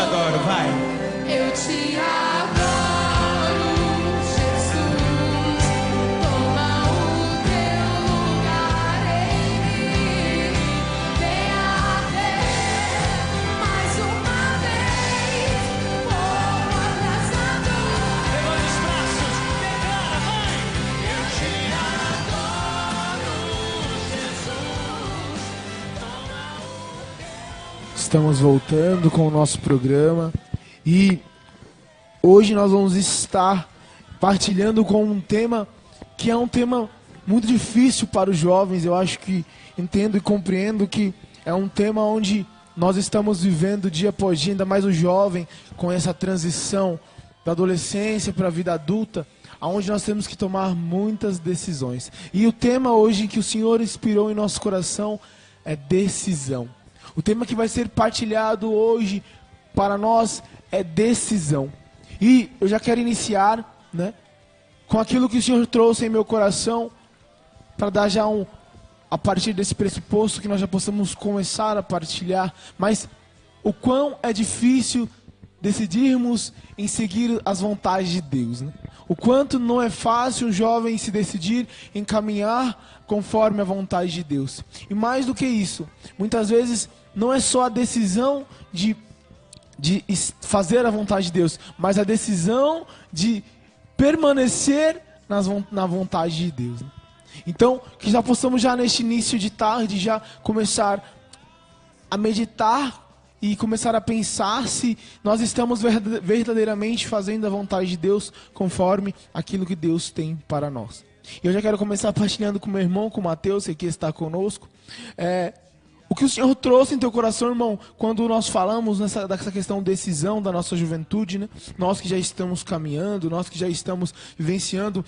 adoro, vai. Eu te adoro, Jesus. Toma o teu lugar em mim. Venha ver mais uma vez. Como abraçado. Levanta os braços, declara, vai. Eu te adoro, Jesus. Toma o Estamos voltando com o nosso programa e hoje nós vamos estar partilhando com um tema que é um tema muito difícil para os jovens. Eu acho que entendo e compreendo que é um tema onde nós estamos vivendo dia após dia, ainda mais o jovem, com essa transição da adolescência para a vida adulta, onde nós temos que tomar muitas decisões. E o tema hoje que o Senhor inspirou em nosso coração é decisão. O tema que vai ser partilhado hoje para nós é decisão. E eu já quero iniciar, né, com aquilo que o Senhor trouxe em meu coração, para dar já a partir desse pressuposto que nós já possamos começar a partilhar. Mas o quão é difícil decidirmos em seguir as vontades de Deus, né? O quanto não é fácil um jovem se decidir em caminhar conforme a vontade de Deus. E mais do que isso, muitas vezes não é só a decisão de fazer a vontade de Deus, mas a decisão de permanecer na vontade de Deus, né? Então, que já possamos já neste início de tarde já começar a meditar e começar a pensar se nós estamos verdadeiramente fazendo a vontade de Deus conforme aquilo que Deus tem para nós. E eu já quero começar partilhando com meu irmão, com o Mateus, que aqui está conosco. O que o Senhor trouxe em teu coração, irmão, quando nós falamos dessa questão decisão da nossa juventude, né? Nós que já estamos caminhando, nós que já estamos vivenciando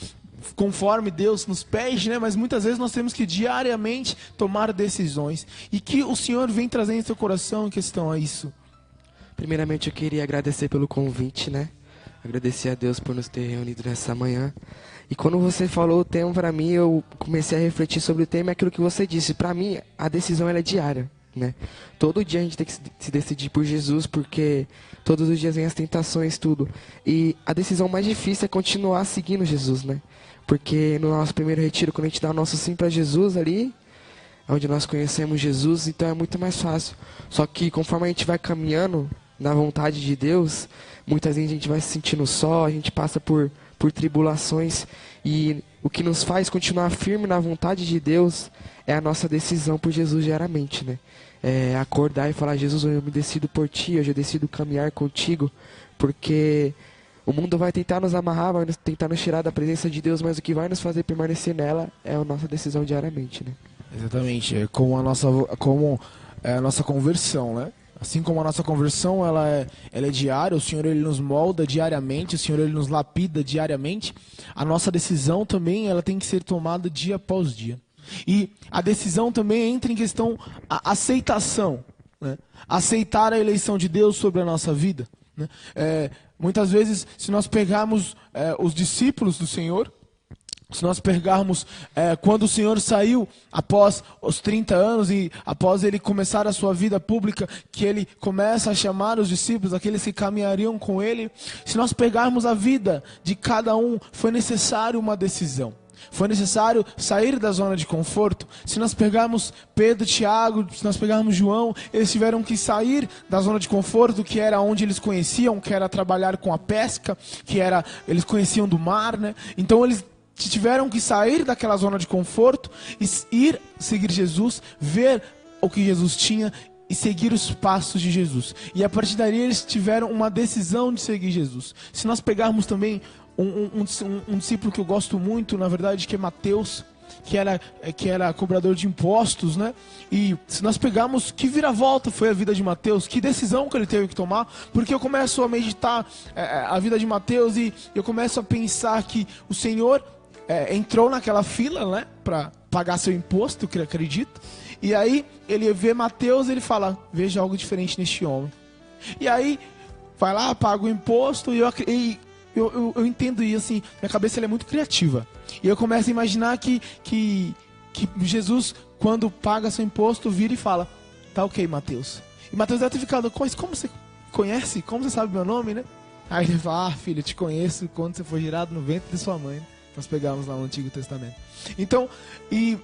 conforme Deus nos pede, né? Mas muitas vezes nós temos que diariamente tomar decisões. E que o Senhor vem trazendo em teu coração em questão a isso. Primeiramente eu queria agradecer pelo convite, né? Agradecer a Deus por nos ter reunido nessa manhã. E quando você falou o tema para mim, eu comecei a refletir sobre o tema e aquilo que você disse. Para mim, a decisão ela é diária, né? Todo dia a gente tem que se decidir por Jesus, porque todos os dias vem as tentações, tudo. E a decisão mais difícil é continuar seguindo Jesus, né? Porque no nosso primeiro retiro, quando a gente dá o nosso sim para Jesus ali, onde nós conhecemos Jesus, então é muito mais fácil. Só que conforme a gente vai caminhando na vontade de Deus, muitas vezes a gente vai se sentindo só, a gente passa por tribulações, e o que nos faz continuar firme na vontade de Deus é a nossa decisão por Jesus diariamente, né? É acordar e falar: Jesus, eu me decido por Ti, eu já decido caminhar contigo, porque o mundo vai tentar nos amarrar, vai tentar nos tirar da presença de Deus, mas o que vai nos fazer permanecer nela é a nossa decisão diariamente, né? Exatamente, é como a nossa conversão, né? Assim como a nossa conversão ela é diária, o Senhor ele nos molda diariamente, o Senhor ele nos lapida diariamente, a nossa decisão também ela tem que ser tomada dia após dia. E a decisão também entra em questão a aceitação, né? Aceitar a eleição de Deus sobre a nossa vida, né? Muitas vezes, se nós pegarmos os discípulos do Senhor, se nós pegarmos quando o Senhor saiu após os 30 anos e após ele começar a sua vida pública, que ele começa a chamar os discípulos, aqueles que caminhariam com ele, se nós pegarmos a vida de cada um, foi necessário uma decisão. Foi necessário sair da zona de conforto. Se nós pegarmos Pedro, Tiago, se nós pegarmos João, eles tiveram que sair da zona de conforto, que era onde eles conheciam, que era trabalhar com a pesca, eles conheciam do mar, né? Então eles tiveram que sair daquela zona de conforto e ir seguir Jesus, ver o que Jesus tinha e seguir os passos de Jesus. E a partir daí eles tiveram uma decisão de seguir Jesus. Se nós pegarmos também um discípulo que eu gosto muito, na verdade, que é Mateus, que era cobrador de impostos, né? E se nós pegarmos que viravolta foi a vida de Mateus, que decisão que ele teve que tomar, porque eu começo a meditar a vida de Mateus e eu começo a pensar que o Senhor entrou naquela fila, né, para pagar seu imposto, que eu acredito. E aí ele vê Mateus e ele fala: veja algo diferente neste homem. E aí vai lá, paga o imposto e eu entendo isso, assim, minha cabeça ela é muito criativa. E eu começo a imaginar que Jesus, quando paga seu imposto, vira e fala: tá ok, Mateus. E Mateus deve ter ficado: como você conhece? Como você sabe meu nome, né? Aí ele fala, filho, eu te conheço quando você foi gerado no ventre de sua mãe. Né? Nós pegamos lá no Antigo Testamento. Então, e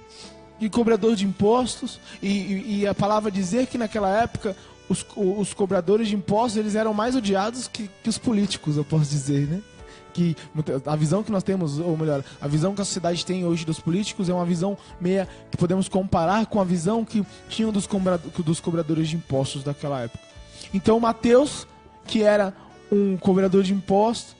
cobrador de impostos, e a palavra dizer que naquela época os cobradores de impostos, eles eram mais odiados que os políticos, eu posso dizer, né? Que a visão que nós temos, ou melhor, a visão que a sociedade tem hoje dos políticos é uma visão meia que podemos comparar com a visão que tinham dos cobradores de impostos daquela época. Então Mateus, que era um cobrador de impostos,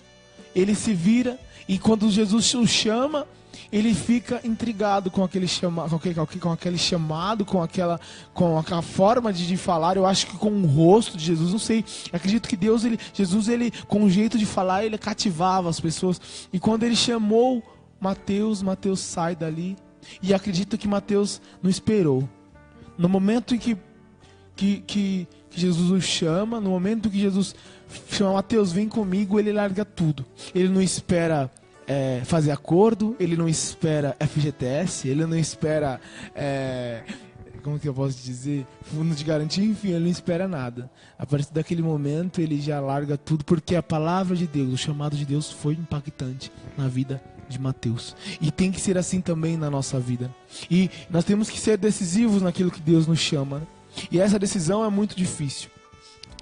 ele se vira e quando Jesus o chama, ele fica intrigado com aquele chamado, com aquela forma de falar. Eu acho que com o rosto de Jesus, não sei. Acredito que Jesus, com o jeito de falar, ele cativava as pessoas. E quando ele chamou Mateus sai dali. E acredito que Mateus não esperou. No momento em que Jesus o chama, no momento que Jesus chama Mateus, vem comigo, ele larga tudo. Ele não espera fazer acordo, ele não espera FGTS, ele não espera, como que eu posso dizer, fundo de garantia, enfim, ele não espera nada. A partir daquele momento ele já larga tudo, porque a palavra de Deus, o chamado de Deus foi impactante na vida de Mateus. E tem que ser assim também na nossa vida. E nós temos que ser decisivos naquilo que Deus nos chama, né? E essa decisão é muito difícil.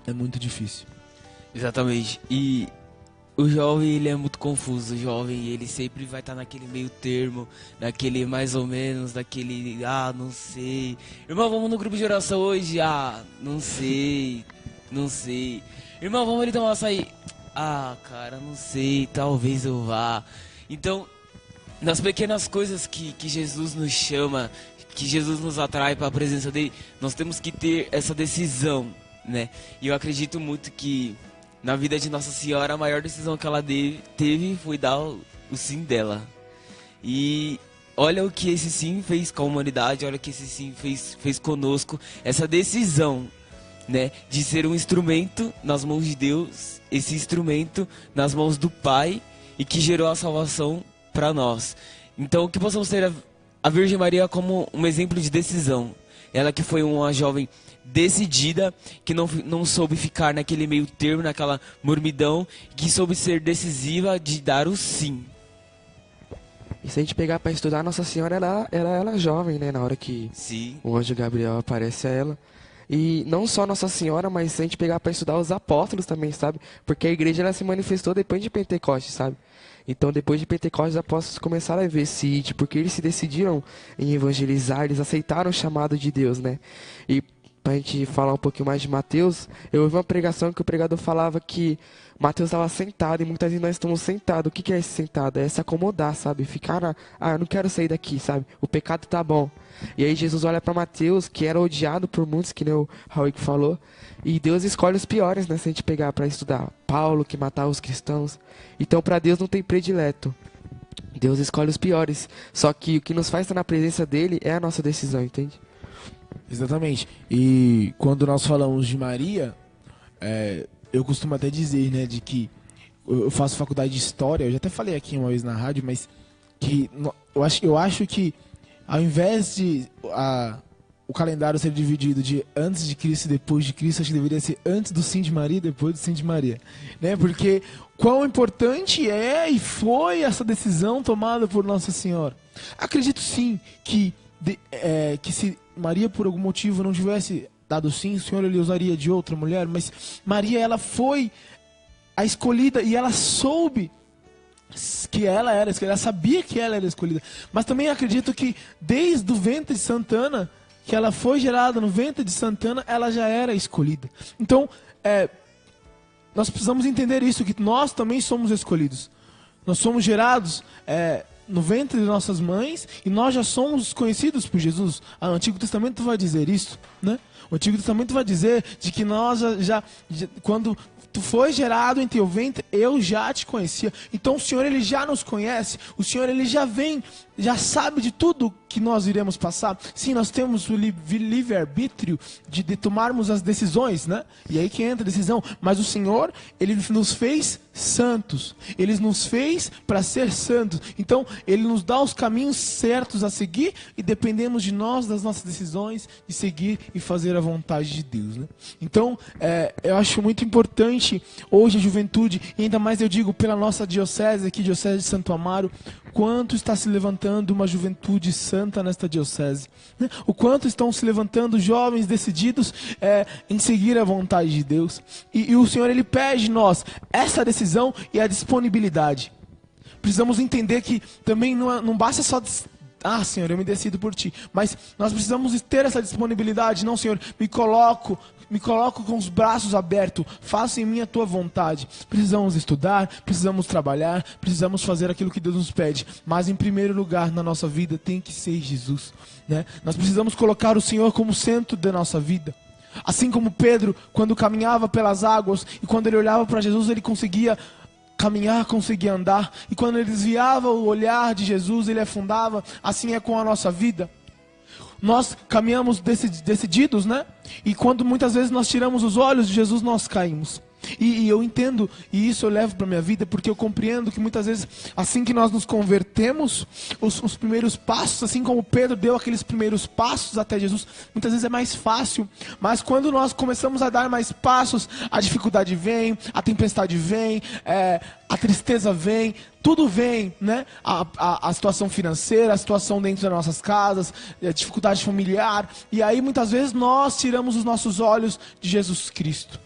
É muito difícil. Exatamente. E o jovem, ele é muito confuso. O jovem, ele sempre vai estar naquele meio termo, naquele mais ou menos, naquele, não sei. Irmão, vamos no grupo de oração hoje? Não sei. Irmão, vamos ali tomar um açaí? Cara, não sei, talvez eu vá. Então, nas pequenas coisas que Jesus nos chama, que Jesus nos atrai para a presença dele, nós temos que ter essa decisão, né? E eu acredito muito que na vida de Nossa Senhora, a maior decisão que ela teve foi dar o sim dela. E olha o que esse sim fez com a humanidade, olha o que esse sim fez conosco. Essa decisão, né, de ser um instrumento nas mãos de Deus, esse instrumento nas mãos do Pai, e que gerou a salvação para nós. Então, que possamos ter a Virgem Maria como um exemplo de decisão. Ela que foi uma jovem decidida, que não soube ficar naquele meio termo, naquela mormidão, que soube ser decisiva de dar o sim. E se a gente pegar para estudar, Nossa Senhora era jovem, né? Na hora que Sim. o anjo Gabriel aparece a ela. E não só Nossa Senhora, mas se a gente pegar para estudar os apóstolos também, sabe? Porque a igreja ela se manifestou depois de Pentecostes, sabe? Então, depois de Pentecostes, os apóstolos começaram a ver sítio, porque eles se decidiram em evangelizar, eles aceitaram o chamado de Deus, né? E pra gente falar um pouquinho mais de Mateus, eu ouvi uma pregação que o pregador falava que Mateus estava sentado, e muitas vezes nós estamos sentados. O que é esse sentado? É se acomodar, sabe? Ficar eu não quero sair daqui, sabe? O pecado tá bom. E aí Jesus olha para Mateus, que era odiado por muitos, que nem o Raul que falou, e Deus escolhe os piores, né? Se a gente pegar para estudar. Paulo, que matava os cristãos. Então, para Deus não tem predileto. Deus escolhe os piores. Só que o que nos faz estar na presença dele é a nossa decisão, entende? Exatamente. E quando nós falamos de Maria, eu costumo até dizer, né, de que eu faço faculdade de História, eu já até falei aqui uma vez na rádio, mas que eu acho que ao invés de o calendário ser dividido de antes de Cristo e depois de Cristo, acho que deveria ser antes do sim de Maria e depois do sim de Maria, né? Porque quão importante é e foi essa decisão tomada por Nossa Senhora. Acredito sim que se Maria por algum motivo não tivesse dado sim, o Senhor ele usaria de outra mulher, mas Maria ela foi a escolhida e ela soube que ela era escolhida, ela sabia que ela era escolhida. Mas também acredito que desde o ventre de Santana, que ela foi gerada no ventre de Santana, ela já era escolhida. Então, nós precisamos entender isso, que nós também somos escolhidos. Nós somos gerados no ventre de nossas mães e nós já somos conhecidos por Jesus. O Antigo Testamento vai dizer isso, né? O Antigo Testamento vai dizer de que nós já quando tu foi gerado em teu ventre, eu já te conhecia. Então o Senhor ele já nos conhece, o Senhor ele já vem, já sabe de tudo que nós iremos passar. Sim, nós temos o livre-arbítrio de tomarmos as decisões, né? E aí que entra a decisão. Mas o Senhor, ele nos fez santos. Ele nos fez para ser santos. Então, ele nos dá os caminhos certos a seguir e dependemos de nós, das nossas decisões, de seguir e fazer a vontade de Deus, né? Então, eu acho muito importante hoje a juventude, e ainda mais eu digo pela nossa diocese aqui, Diocese de Santo Amaro, quanto está se levantando uma juventude santa nesta diocese, né? O quanto estão se levantando jovens decididos em seguir a vontade de Deus. E o Senhor, Ele pede de nós essa decisão e a disponibilidade. Precisamos entender que também não basta só... Senhor, eu me decido por Ti. Mas nós precisamos ter essa disponibilidade. Não, Senhor, me coloco com os braços abertos. Faça em mim a Tua vontade. Precisamos estudar, precisamos trabalhar, precisamos fazer aquilo que Deus nos pede. Mas em primeiro lugar na nossa vida tem que ser Jesus, né? Nós precisamos colocar o Senhor como centro da nossa vida. Assim como Pedro, quando caminhava pelas águas e quando ele olhava para Jesus, ele conseguia caminhar, conseguia andar, e quando ele desviava o olhar de Jesus, ele afundava. Assim é com a nossa vida. Nós caminhamos decididos, né? E quando muitas vezes nós tiramos os olhos de Jesus, nós caímos. E eu entendo, e isso eu levo para a minha vida, porque eu compreendo que muitas vezes, assim que nós nos convertemos, os primeiros passos, assim como Pedro deu aqueles primeiros passos até Jesus, muitas vezes é mais fácil. Mas quando nós começamos a dar mais passos, a dificuldade vem, a tempestade vem, a tristeza vem, tudo vem, né? A situação financeira, a situação dentro das nossas casas, a dificuldade familiar. E aí muitas vezes nós tiramos os nossos olhos de Jesus Cristo.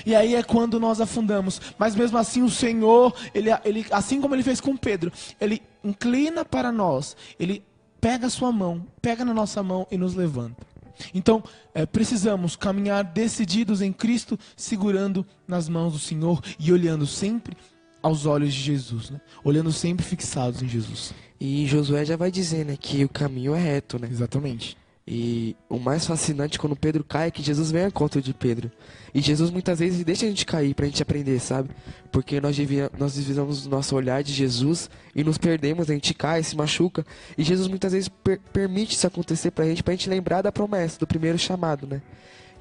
E aí é quando nós afundamos. Mas mesmo assim o Senhor, ele, assim como Ele fez com Pedro, Ele inclina para nós. Ele pega a sua mão, pega na nossa mão e nos levanta. Então precisamos caminhar decididos em Cristo, segurando nas mãos do Senhor e olhando sempre aos olhos de Jesus, né? Olhando sempre fixados em Jesus. E Josué já vai dizer, né, que o caminho é reto, né? Exatamente. E o mais fascinante quando Pedro cai é que Jesus vem ao encontro de Pedro. E Jesus muitas vezes deixa a gente cair pra gente aprender, sabe? Porque nós desviamos o nosso olhar de Jesus e nos perdemos, a gente cai, se machuca. E Jesus muitas vezes permite isso acontecer pra gente lembrar da promessa, do primeiro chamado, né?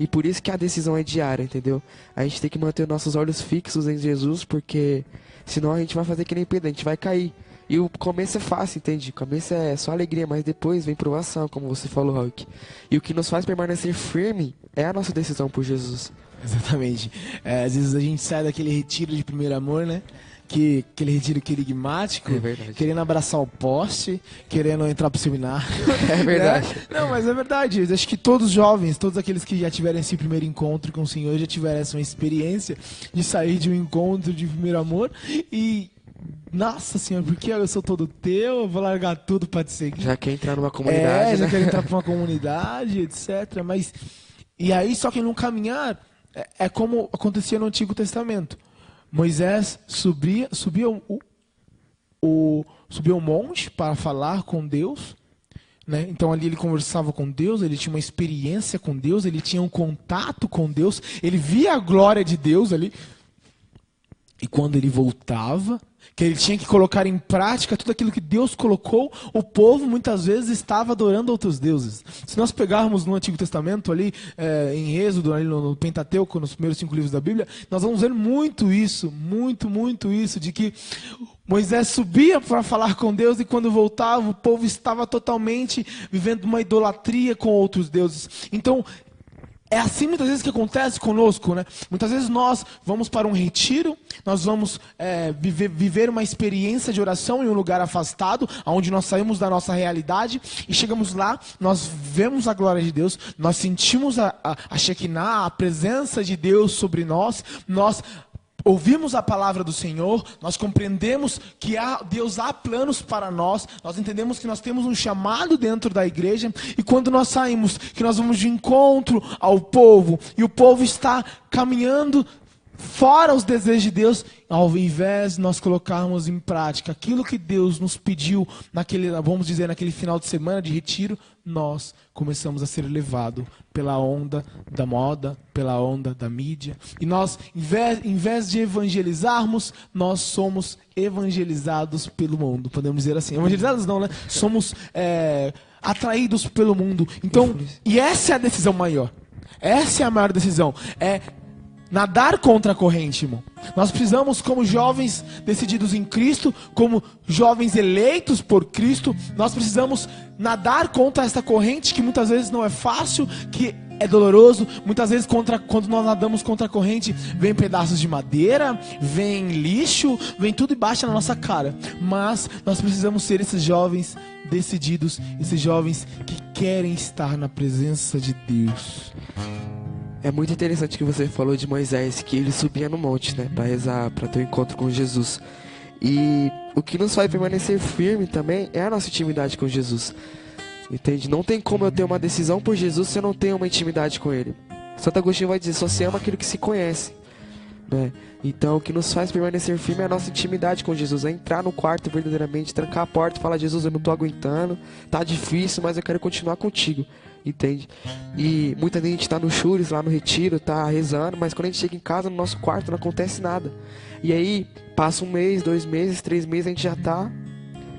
E por isso que a decisão é diária, entendeu? A gente tem que manter nossos olhos fixos em Jesus, porque senão a gente vai fazer que nem Pedro, a gente vai cair. E o começo é fácil, entende? O começo é só alegria, mas depois vem provação, como você falou, Hulk. E o que nos faz permanecer firme é a nossa decisão por Jesus. Exatamente. Às vezes a gente sai daquele retiro de primeiro amor, né? Aquele retiro querigmático, querendo abraçar o poste, querendo entrar pro seminário. É verdade. Né? Não, mas é verdade. Eu acho que todos os jovens, todos aqueles que já tiveram esse primeiro encontro com o Senhor, já tiveram essa experiência de sair de um encontro de primeiro amor e... Nossa Senhora, porque eu sou todo teu, eu vou largar tudo pra te seguir. Já quer entrar numa comunidade, já né? quer entrar pra uma comunidade, etc. Mas, e aí, só que no caminhar, é como acontecia no Antigo Testamento. Moisés subia o monte para falar com Deus, né? Então ali ele conversava com Deus, ele tinha uma experiência com Deus, ele tinha um contato com Deus, ele via a glória de Deus ali. E quando ele voltava, que ele tinha que colocar em prática tudo aquilo que Deus colocou, o povo muitas vezes estava adorando outros deuses. Se nós pegarmos no Antigo Testamento, ali em Êxodo, ali no Pentateuco, nos primeiros 5 livros da Bíblia, nós vamos ver muito isso, muito isso, de que Moisés subia para falar com Deus e quando voltava, o povo estava totalmente vivendo uma idolatria com outros deuses. Então, é assim muitas vezes que acontece conosco, né? Muitas vezes nós vamos para um retiro, nós vamos viver uma experiência de oração em um lugar afastado, onde nós saímos da nossa realidade e chegamos lá, nós vemos a glória de Deus, nós sentimos a Shekinah, a presença de Deus sobre nós, nós ouvimos a palavra do Senhor, nós compreendemos que Deus há planos para nós, nós entendemos que nós temos um chamado dentro da igreja, e quando nós saímos, que nós vamos de encontro ao povo, e o povo está caminhando fora os desejos de Deus, ao invés de nós colocarmos em prática aquilo que Deus nos pediu vamos dizer, naquele final de semana de retiro, nós começamos a ser levados pela onda da moda, pela onda da mídia. E nós, em vez de evangelizarmos, nós somos evangelizados pelo mundo. Podemos dizer assim. Evangelizados não, né? Somos atraídos pelo mundo. Então, e essa é a decisão maior. Essa é a maior decisão. Nadar contra a corrente, irmão. Nós precisamos, como jovens decididos em Cristo, como jovens eleitos por Cristo, nós precisamos nadar contra essa corrente que muitas vezes não é fácil, que é doloroso. Muitas vezes quando nós nadamos contra a corrente, vem pedaços de madeira, vem lixo, vem tudo e bate na nossa cara. Mas nós precisamos ser esses jovens decididos, esses jovens que querem estar na presença de Deus. É muito interessante que você falou de Moisés, que ele subia no monte, né, para rezar, para ter um encontro com Jesus. E o que nos faz permanecer firme também é a nossa intimidade com Jesus. Entende? Não tem como eu ter uma decisão por Jesus se eu não tenho uma intimidade com Ele. Santo Agostinho vai dizer, só se ama aquilo que se conhece, né? Então o que nos faz permanecer firme é a nossa intimidade com Jesus. É entrar no quarto verdadeiramente, trancar a porta e falar, Jesus, eu não tô aguentando, tá difícil, mas eu quero continuar contigo. Entende? E muita gente tá no chures, lá no retiro, tá rezando, mas quando a gente chega em casa, no nosso quarto, não acontece nada. E aí, passa 1 mês, 2 meses, 3 meses, a gente já tá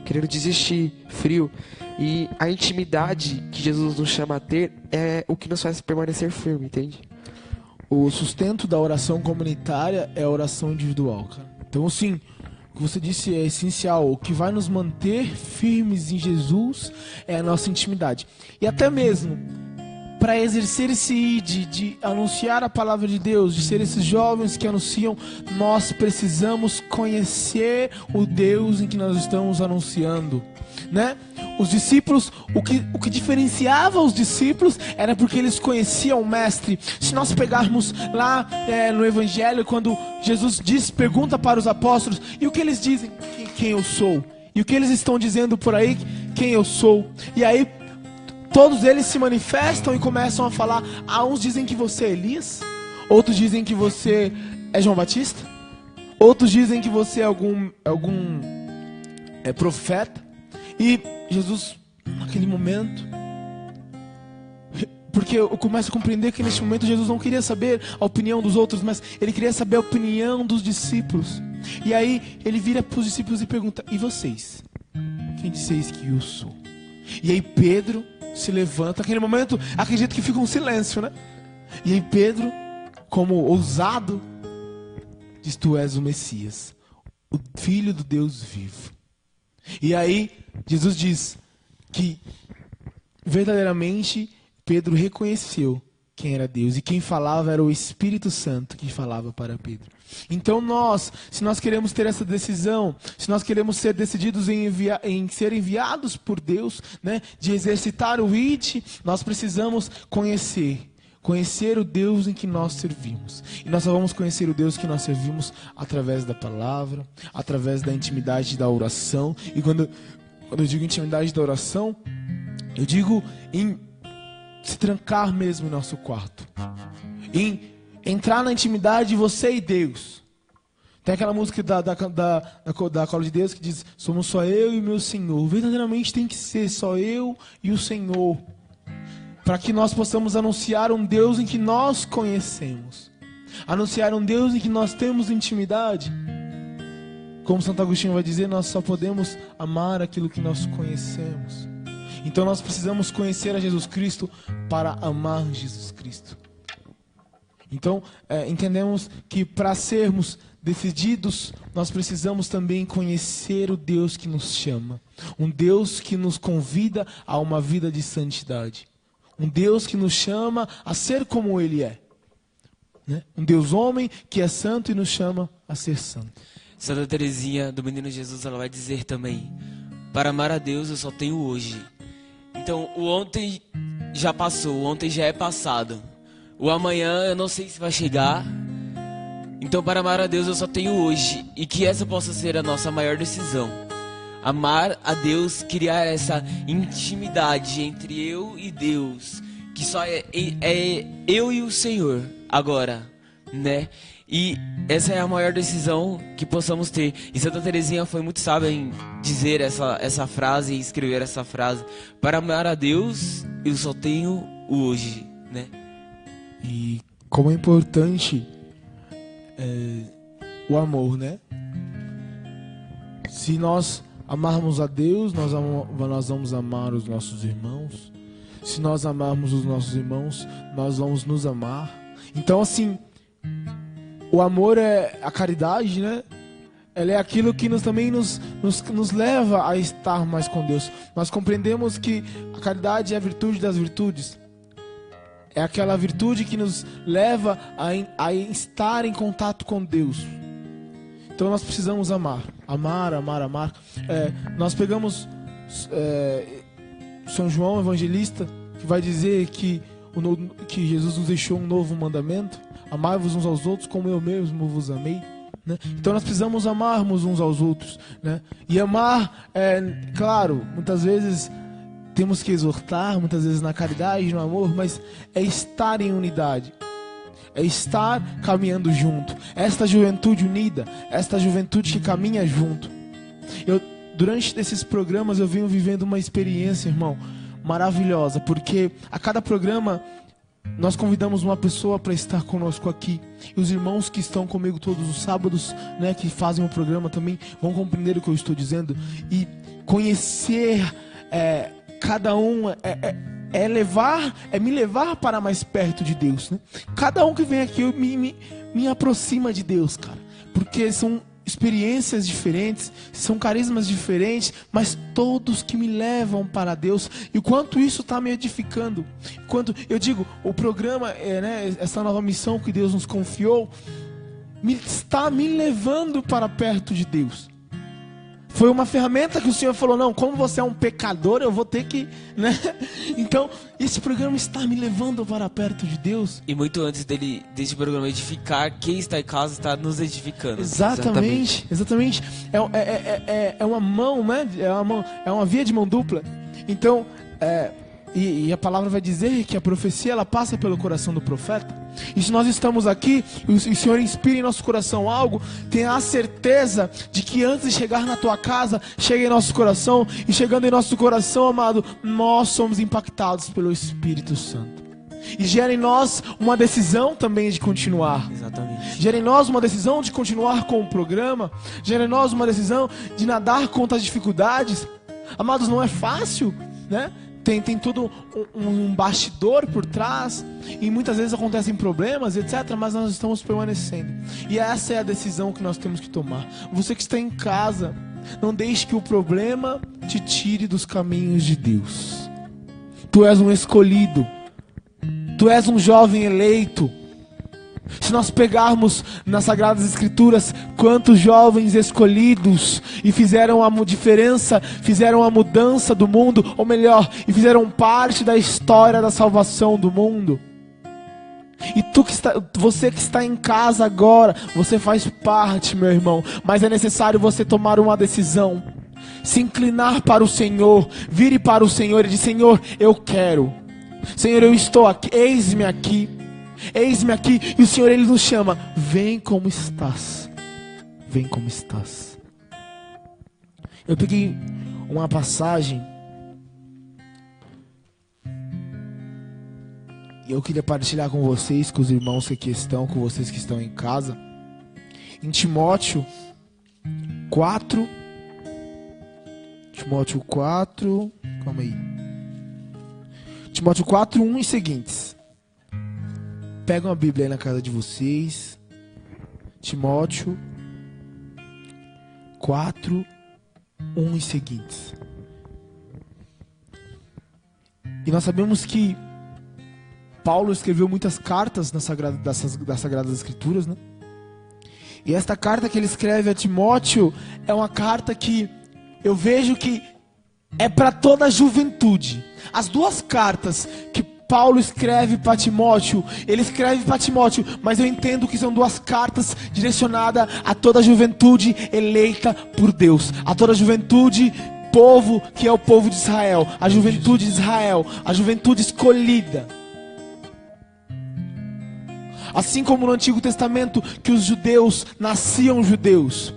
querendo desistir, frio. E a intimidade que Jesus nos chama a ter é o que nos faz permanecer firme, entende? O sustento da oração comunitária é a oração individual, cara. Então, assim, o que você disse é essencial. O que vai nos manter firmes em Jesus é a nossa intimidade. E até mesmo para exercer esse ID de anunciar a palavra de Deus, de ser esses jovens que anunciam, nós precisamos conhecer o Deus em que nós estamos anunciando, né? Os discípulos, o que diferenciava os discípulos era porque eles conheciam o Mestre. Se nós pegarmos lá no Evangelho, quando Jesus pergunta para os apóstolos, e o que eles dizem? Quem eu sou? E o que eles estão dizendo por aí? Quem eu sou? E aí todos eles se manifestam e começam a falar. Uns dizem que você é Elias, outros dizem que você é João Batista, outros dizem que você é algum profeta. E Jesus, naquele momento, porque eu começo a compreender que neste momento Jesus não queria saber a opinião dos outros, mas ele queria saber a opinião dos discípulos. E aí ele vira para os discípulos e pergunta: e vocês? Quem disseis que eu sou? E aí Pedro se levanta. Naquele momento, acredito que fica um silêncio, né? E aí Pedro, como ousado, diz: tu és o Messias, o Filho do Deus vivo. E aí Jesus diz que verdadeiramente Pedro reconheceu quem era Deus, e quem falava era o Espírito Santo que falava para Pedro. Então se nós queremos ter essa decisão, se nós queremos ser decididos em ser enviados por Deus, né, de exercitar o ID, nós precisamos conhecer o Deus em que nós servimos. E nós só vamos conhecer o Deus que nós servimos através da palavra, através da intimidade da oração. E quando eu digo intimidade da oração, eu digo em se trancar mesmo em nosso quarto, em entrar na intimidade de você e Deus. Tem aquela música da Cola de Deus que diz: somos só eu e o meu Senhor. Verdadeiramente tem que ser só eu e o Senhor, para que nós possamos anunciar um Deus em que nós conhecemos, anunciar um Deus em que nós temos intimidade. Como Santo Agostinho vai dizer, nós só podemos amar aquilo que nós conhecemos. Então nós precisamos conhecer a Jesus Cristo para amar Jesus Cristo. Então entendemos que para sermos decididos, nós precisamos também conhecer o Deus que nos chama. Um Deus que nos convida a uma vida de santidade. Um Deus que nos chama a ser como Ele é, né? Um Deus homem que é santo e nos chama a ser santo. Santa Teresinha do Menino Jesus, ela vai dizer também: para amar a Deus eu só tenho hoje. Então o ontem já passou, o ontem já é passado. O amanhã eu não sei se vai chegar. Então para amar a Deus eu só tenho hoje. E que essa possa ser a nossa maior decisão. Amar a Deus, criar essa intimidade entre eu e Deus, que só é eu e o Senhor agora, né? E essa é a maior decisão que possamos ter. E Santa Teresinha foi muito sábia em dizer essa frase e escrever essa frase: para amar a Deus eu só tenho hoje, né? E como é importante o amor, né? Se nós amarmos a Deus, nós vamos amar os nossos irmãos. Se nós amarmos os nossos irmãos, nós vamos nos amar. Então, assim, o amor é a caridade, né? Ela é aquilo que também nos leva a estar mais com Deus. Nós compreendemos que a caridade é a virtude das virtudes. é aquela virtude que nos leva a estar em contato com Deus. Então nós precisamos amar. Amar. Nós pegamos São João Evangelista, que vai dizer que Jesus nos deixou um novo mandamento: amai-vos uns aos outros como eu mesmo vos amei, né? Então nós precisamos amarmos uns aos outros, né? E amar, claro, muitas vezes temos que exortar, muitas vezes na caridade, no amor, mas é estar em unidade, é estar caminhando junto. Esta juventude unida, esta juventude que caminha junto. Durante esses programas eu venho vivendo uma experiência, irmão, maravilhosa, porque a cada programa nós convidamos uma pessoa para estar conosco aqui. E os irmãos que estão comigo todos os sábados, né, que fazem o programa também, vão compreender o que eu estou dizendo. E conhecer cada um é me levar para mais perto de Deus, né? Cada um que vem aqui me aproxima de Deus, cara. Porque são experiências diferentes, são carismas diferentes, mas todos que me levam para Deus. E o quanto isso está me edificando. Quanto eu digo, o programa, essa nova missão que Deus nos confiou, está me levando para perto de Deus. Foi uma ferramenta que o Senhor falou: não, como você é um pecador, eu vou ter que, né? Então, esse programa está me levando para perto de Deus. E muito antes desse programa edificar, quem está em casa está nos edificando. Exatamente. É uma mão, né? É uma via de mão dupla. Então, e a palavra vai dizer que a profecia, ela passa pelo coração do profeta. E se nós estamos aqui e o Senhor inspira em nosso coração algo, tenha a certeza de que antes de chegar na tua casa, chega em nosso coração. E chegando em nosso coração, amado, nós somos impactados pelo Espírito Santo. E gera em nós uma decisão também de continuar. Exatamente. Gera em nós uma decisão de continuar com o programa. Gera em nós uma decisão de nadar contra as dificuldades. Amados, não é fácil, né? Tem todo um bastidor por trás, e muitas vezes acontecem problemas, etc. Mas nós estamos permanecendo. E essa é a decisão que nós temos que tomar. Você que está em casa, não deixe que o problema te tire dos caminhos de Deus. Tu és um escolhido. Tu és um jovem eleito. Se nós pegarmos nas Sagradas Escrituras, quantos jovens escolhidos e fizeram a diferença, fizeram a mudança do mundo, ou melhor, e fizeram parte da história da salvação do mundo. E você que está em casa agora, você faz parte, meu irmão, mas é necessário você tomar uma decisão, se inclinar para o Senhor, vire para o Senhor e dizer: Senhor, eu quero, Senhor, eu estou aqui, eis-me aqui. Eis-me aqui. E o Senhor, Ele nos chama: vem como estás. Vem como estás. Eu peguei uma passagem e eu queria partilhar com vocês, com os irmãos que aqui estão, com vocês que estão em casa. Em Timóteo 4. Timóteo 4. Calma aí. Timóteo 4, 1 e seguintes. Pegam a Bíblia aí na casa de vocês. Timóteo 4, 1 e seguintes. E nós sabemos que Paulo escreveu muitas cartas das Sagradas Escrituras, né? E esta carta que ele escreve a Timóteo é uma carta que eu vejo que é para toda a juventude. As duas cartas que Paulo escreve para Timóteo, ele escreve para Timóteo, mas eu entendo que são duas cartas direcionadas a toda a juventude eleita por Deus, a toda a juventude, povo que é o povo de Israel, a juventude de Israel, a juventude escolhida. Assim como no Antigo Testamento, que os judeus nasciam judeus.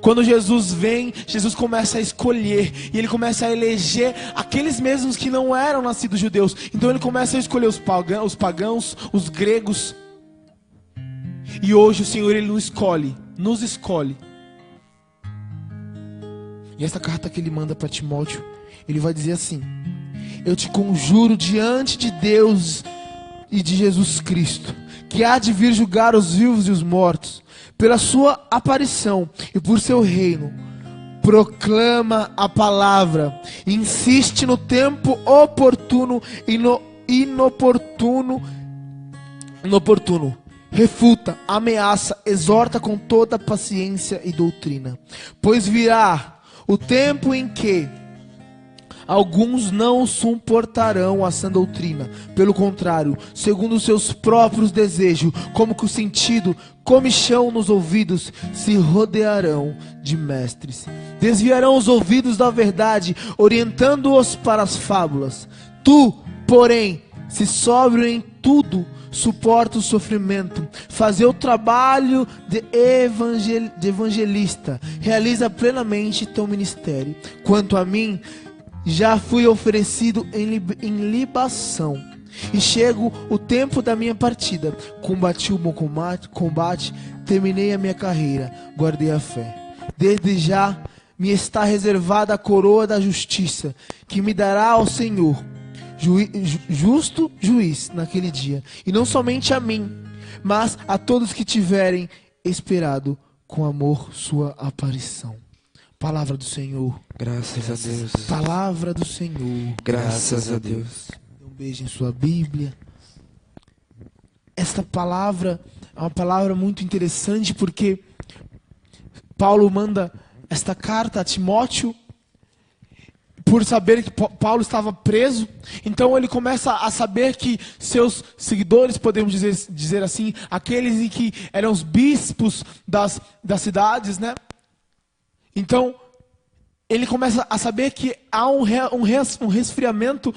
Quando Jesus vem, Jesus começa a escolher, e Ele começa a eleger aqueles mesmos que não eram nascidos judeus. Então Ele começa a escolher os pagãos, os gregos. E hoje o Senhor, Ele nos escolhe. E essa carta que Ele manda para Timóteo, Ele vai dizer assim: eu te conjuro diante de Deus e de Jesus Cristo, que há de vir julgar os vivos e os mortos, pela sua aparição e por seu reino, proclama a palavra, insiste no tempo oportuno inoportuno, refuta, ameaça, exorta com toda paciência e doutrina. Pois virá o tempo em que alguns não suportarão a sã doutrina. Pelo contrário, segundo os seus próprios desejos, como que o sentido, comichão nos ouvidos, se rodearão de mestres. Desviarão os ouvidos da verdade, orientando-os para as fábulas. Tu, porém, se sóbrio em tudo, suporta o sofrimento, fazer o trabalho de evangelista, realiza plenamente teu ministério. Quanto a mim, já fui oferecido em libação, e chego o tempo da minha partida. Combati o bom combate, terminei a minha carreira, guardei a fé. Desde já me está reservada a coroa da justiça, que me dará ao Senhor, justo juiz naquele dia, e não somente a mim, mas a todos que tiverem esperado com amor sua aparição. Palavra do Senhor. Graças a Deus. Palavra do Senhor. Graças a Deus. Um beijo em sua Bíblia. Esta palavra é uma palavra muito interessante, porque Paulo manda esta carta a Timóteo por saber que Paulo estava preso. Então ele começa a saber que seus seguidores, podemos dizer assim, aqueles que eram os bispos das cidades, né? Então ele começa a saber que há um resfriamento,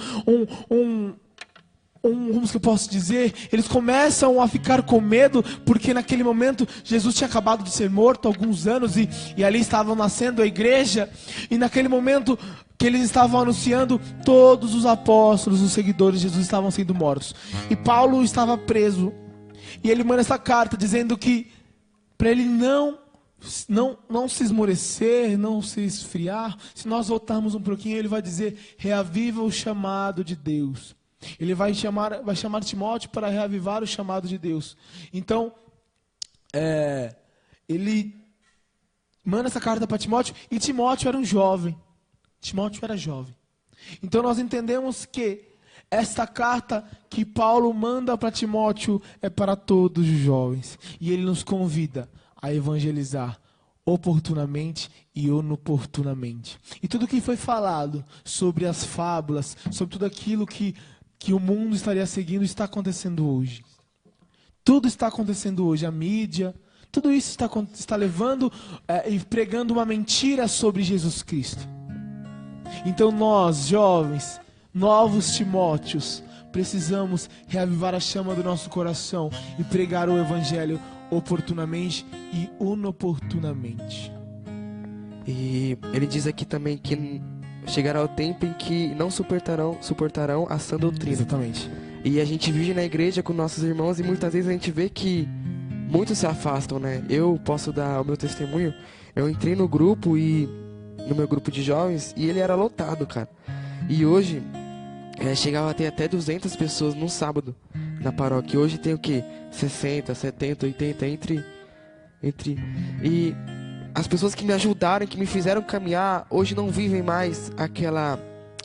como que eu posso dizer? Eles começam a ficar com medo, porque naquele momento Jesus tinha acabado de ser morto há alguns anos, e ali estava nascendo a igreja, e naquele momento que eles estavam anunciando, todos os apóstolos, os seguidores de Jesus estavam sendo mortos, e Paulo estava preso, e ele manda essa carta dizendo que para ele não se esmorecer, não se esfriar. Se nós voltarmos um pouquinho, ele vai dizer: reaviva o chamado de Deus. Ele vai chamar Timóteo para reavivar o chamado de Deus. Então, ele manda essa carta para Timóteo, e Timóteo era um jovem. Timóteo era jovem. Então nós entendemos que esta carta que Paulo manda para Timóteo é para todos os jovens. E ele nos convida a evangelizar oportunamente e inoportunamente. E tudo que foi falado sobre as fábulas, sobre tudo aquilo que o mundo estaria seguindo, está acontecendo hoje. Tudo está acontecendo hoje. A mídia, tudo isso está levando e pregando uma mentira sobre Jesus Cristo. Então nós, jovens, novos Timóteos, precisamos reavivar a chama do nosso coração e pregar o evangelho oportunamente e inoportunamente. E ele diz aqui também que chegará o tempo em que não suportarão a sã doutrina. Exatamente. E a gente vive na igreja com nossos irmãos e muitas vezes a gente vê que muitos se afastam, né? Eu posso dar o meu testemunho. Eu entrei no meu grupo de jovens, e ele era lotado, cara. E hoje chegava a ter até 200 pessoas num sábado na paróquia. Hoje tem o quê? 60, 70, 80, entre... E as pessoas que me ajudaram, que me fizeram caminhar, hoje não vivem mais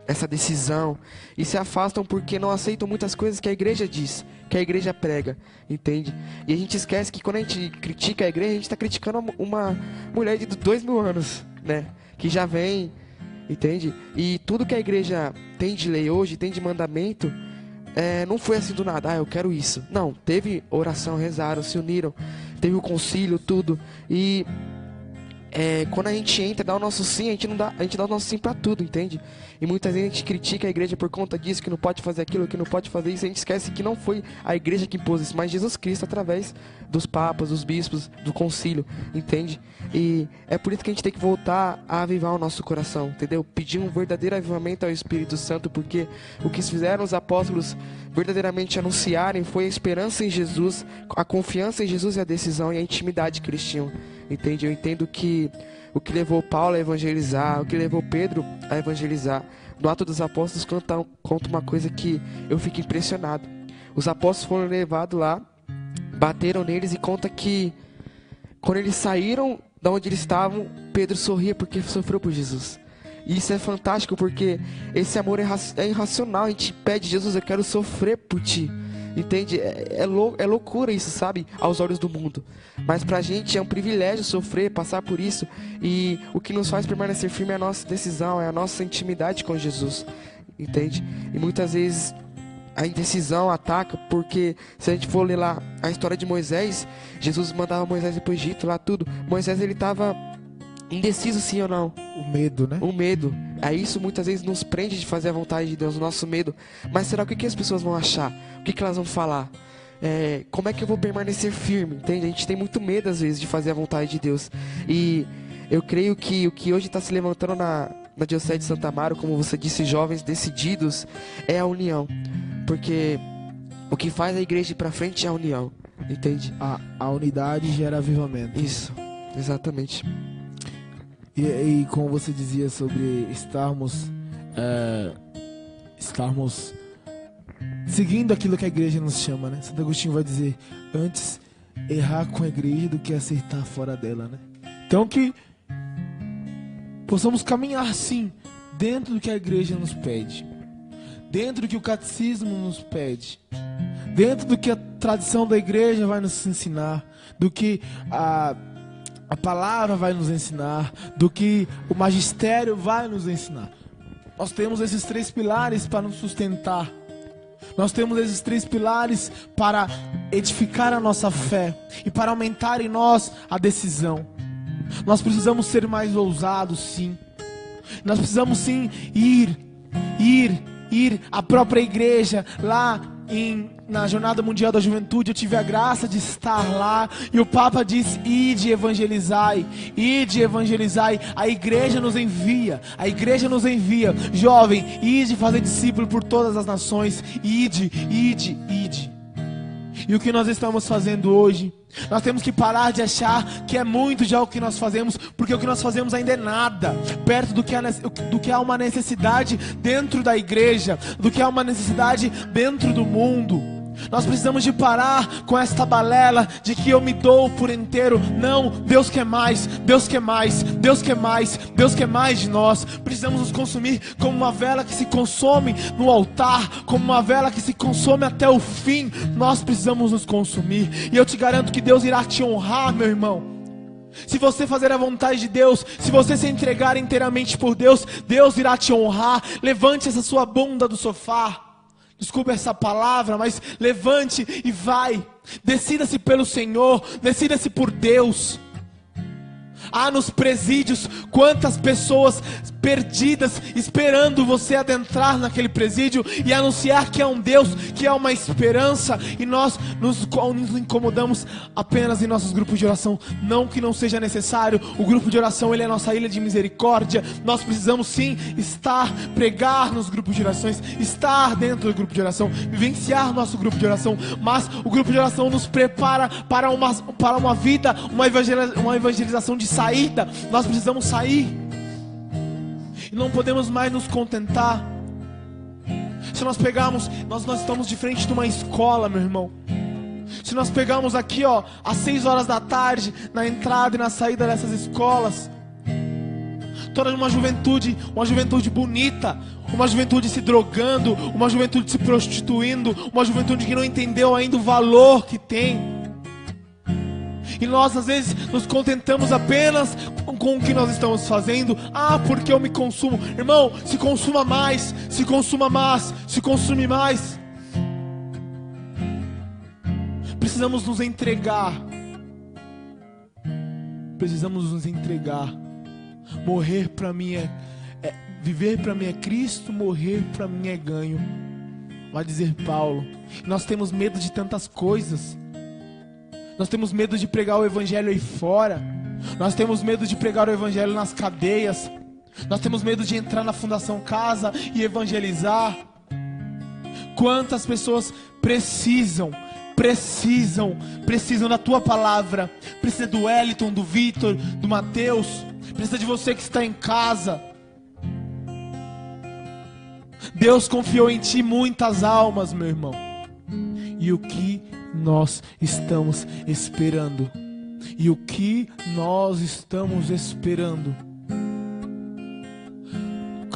essa decisão, e se afastam porque não aceitam muitas coisas que a igreja diz, que a igreja prega, entende? E a gente esquece que quando a gente critica a igreja, a gente está criticando uma mulher de 2000 anos, né? Que já vem, entende? E tudo que a igreja tem de lei hoje, tem de mandamento, não foi assim do nada, eu quero isso. Não, teve oração, rezaram, se uniram, teve o concílio, tudo. E quando a gente entra, dá o nosso sim, a gente dá o nosso sim pra tudo, entende? E muitas vezes a gente critica a igreja por conta disso, que não pode fazer aquilo, que não pode fazer isso. A gente esquece que não foi a igreja que impôs isso, mas Jesus Cristo através dos papas, dos bispos, do concílio, entende? E é por isso que a gente tem que voltar a avivar o nosso coração, entendeu? Pedir um verdadeiro avivamento ao Espírito Santo, porque o que fizeram os apóstolos verdadeiramente anunciarem foi a esperança em Jesus, a confiança em Jesus e a decisão e a intimidade cristã, entende? Eu entendo que o que levou Paulo a evangelizar, o que levou Pedro a evangelizar, no Atos dos Apóstolos conta uma coisa que eu fico impressionado. Os apóstolos foram levados lá, bateram neles, e conta que quando eles saíram da onde eles estavam, Pedro sorria porque sofreu por Jesus. E isso é fantástico porque esse amor é irracional. A gente pede, Jesus, eu quero sofrer por ti. Entende? É loucura isso, sabe? Aos olhos do mundo. Mas pra gente é um privilégio sofrer, passar por isso. E o que nos faz permanecer firme é a nossa decisão, é a nossa intimidade com Jesus. Entende? E muitas vezes a indecisão ataca, porque se a gente for ler lá a história de Moisés, Jesus mandava Moisés ir pro Egito, lá tudo. Moisés, ele tava indeciso, sim ou não. O medo, né? O medo. Aí isso muitas vezes nos prende de fazer a vontade de Deus, o nosso medo. Mas será o que as pessoas vão achar? O que elas vão falar? Como é que eu vou permanecer firme? Entende? A gente tem muito medo às vezes de fazer a vontade de Deus. E eu creio que o que hoje está se levantando na Diocese de Santa Amaro, como você disse, jovens decididos, é a união. Porque o que faz a igreja ir pra frente é a união. Entende? A unidade gera avivamento. Isso, exatamente. E como você dizia sobre estarmos seguindo aquilo que a igreja nos chama, né? Santo Agostinho vai dizer, antes errar com a igreja do que acertar fora dela, né? Então que possamos caminhar sim dentro do que a igreja nos pede, dentro do que o catecismo nos pede, dentro do que a tradição da igreja vai nos ensinar, do que a palavra vai nos ensinar, do que o magistério vai nos ensinar. Nós temos esses 3 pilares para nos sustentar. Nós temos esses 3 pilares para edificar a nossa fé e para aumentar em nós a decisão. Nós precisamos ser mais ousados, sim. Nós precisamos sim ir à própria igreja lá na Jornada Mundial da Juventude. Eu tive a graça de estar lá e o Papa disse, ide evangelizai, a igreja nos envia, jovem, ide fazer discípulo por todas as nações, ide. E o que nós estamos fazendo hoje? Nós temos que parar de achar que é muito já o que nós fazemos, porque o que nós fazemos ainda é nada perto do que há uma necessidade dentro da igreja, do que há uma necessidade dentro do mundo. Nós precisamos de parar com esta balela de que eu me dou por inteiro. Não, Deus quer mais, Deus quer mais, Deus quer mais, Deus quer mais de nós. Precisamos nos consumir como uma vela que se consome no altar, como uma vela que se consome até o fim. Nós precisamos nos consumir, e eu te garanto que Deus irá te honrar, meu irmão. Se você fazer a vontade de Deus, se você se entregar inteiramente por Deus, Deus irá te honrar. Levante essa sua bunda do sofá. Desculpa essa palavra, mas levante e vai. Decida-se pelo Senhor, decida-se por Deus. Há nos presídios quantas pessoas perdidas, esperando você adentrar naquele presídio e anunciar que é um Deus, que é uma esperança. E nós nos incomodamos apenas em nossos grupos de oração. Não que não seja necessário. O grupo de oração, ele é a nossa ilha de misericórdia. Nós precisamos sim pregar nos grupos de orações, estar dentro do grupo de oração, vivenciar nosso grupo de oração. Mas o grupo de oração nos prepara para uma vida, uma evangelização de saída. Nós precisamos sair. E não podemos mais nos contentar. Se nós pegarmos, nós estamos de frente de uma escola, meu irmão. Se nós pegarmos aqui, às 6 horas da tarde, na entrada e na saída dessas escolas, toda uma juventude bonita, uma juventude se drogando, uma juventude se prostituindo, uma juventude que não entendeu ainda o valor que tem. E nós às vezes nos contentamos apenas com o que nós estamos fazendo. Porque eu me consumo. Irmão, se consuma mais, se consume mais. Precisamos nos entregar. Morrer para mim viver para mim é Cristo, morrer para mim é ganho, vai dizer Paulo. Nós temos medo de tantas coisas. Nós temos medo de pregar o evangelho aí fora. Nós temos medo de pregar o evangelho nas cadeias. Nós temos medo de entrar na Fundação Casa e evangelizar. Quantas pessoas precisam da tua palavra. Precisa do Wellington, do Vitor, do Mateus. Precisa de você que está em casa. Deus confiou em ti muitas almas, meu irmão. E o que nós estamos esperando?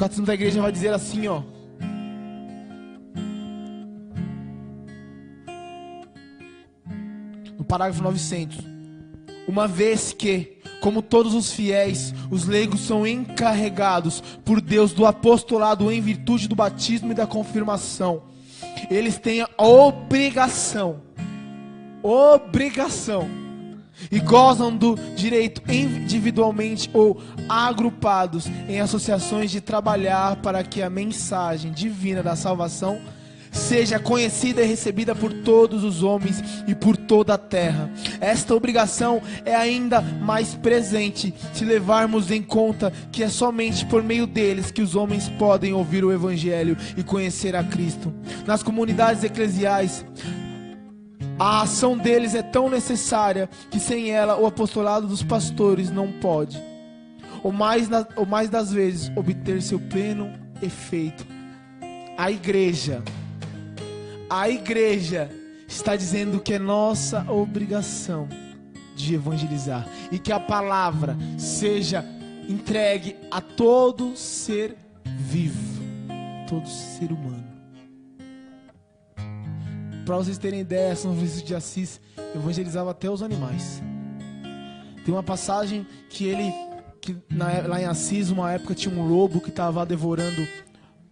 Catecismo da Igreja vai dizer assim, ó. No parágrafo 900. Uma vez que, como todos os fiéis, os leigos são encarregados por Deus do apostolado em virtude do batismo e da confirmação, eles têm a obrigação, e gozam do direito individualmente ou agrupados em associações de trabalhar para que a mensagem divina da salvação seja conhecida e recebida por todos os homens e por toda a terra. Esta obrigação é ainda mais presente se levarmos em conta que é somente por meio deles que os homens podem ouvir o Evangelho e conhecer a Cristo. Nas comunidades eclesiais, a ação deles é tão necessária que sem ela o apostolado dos pastores não pode, ou mais das vezes, obter seu pleno efeito. A igreja está dizendo que é nossa obrigação de evangelizar e que a palavra seja entregue a todo ser vivo, todo ser humano. Para vocês terem ideia, São Francisco de Assis evangelizava até os animais. Tem uma passagem lá em Assis, uma época tinha um lobo que estava devorando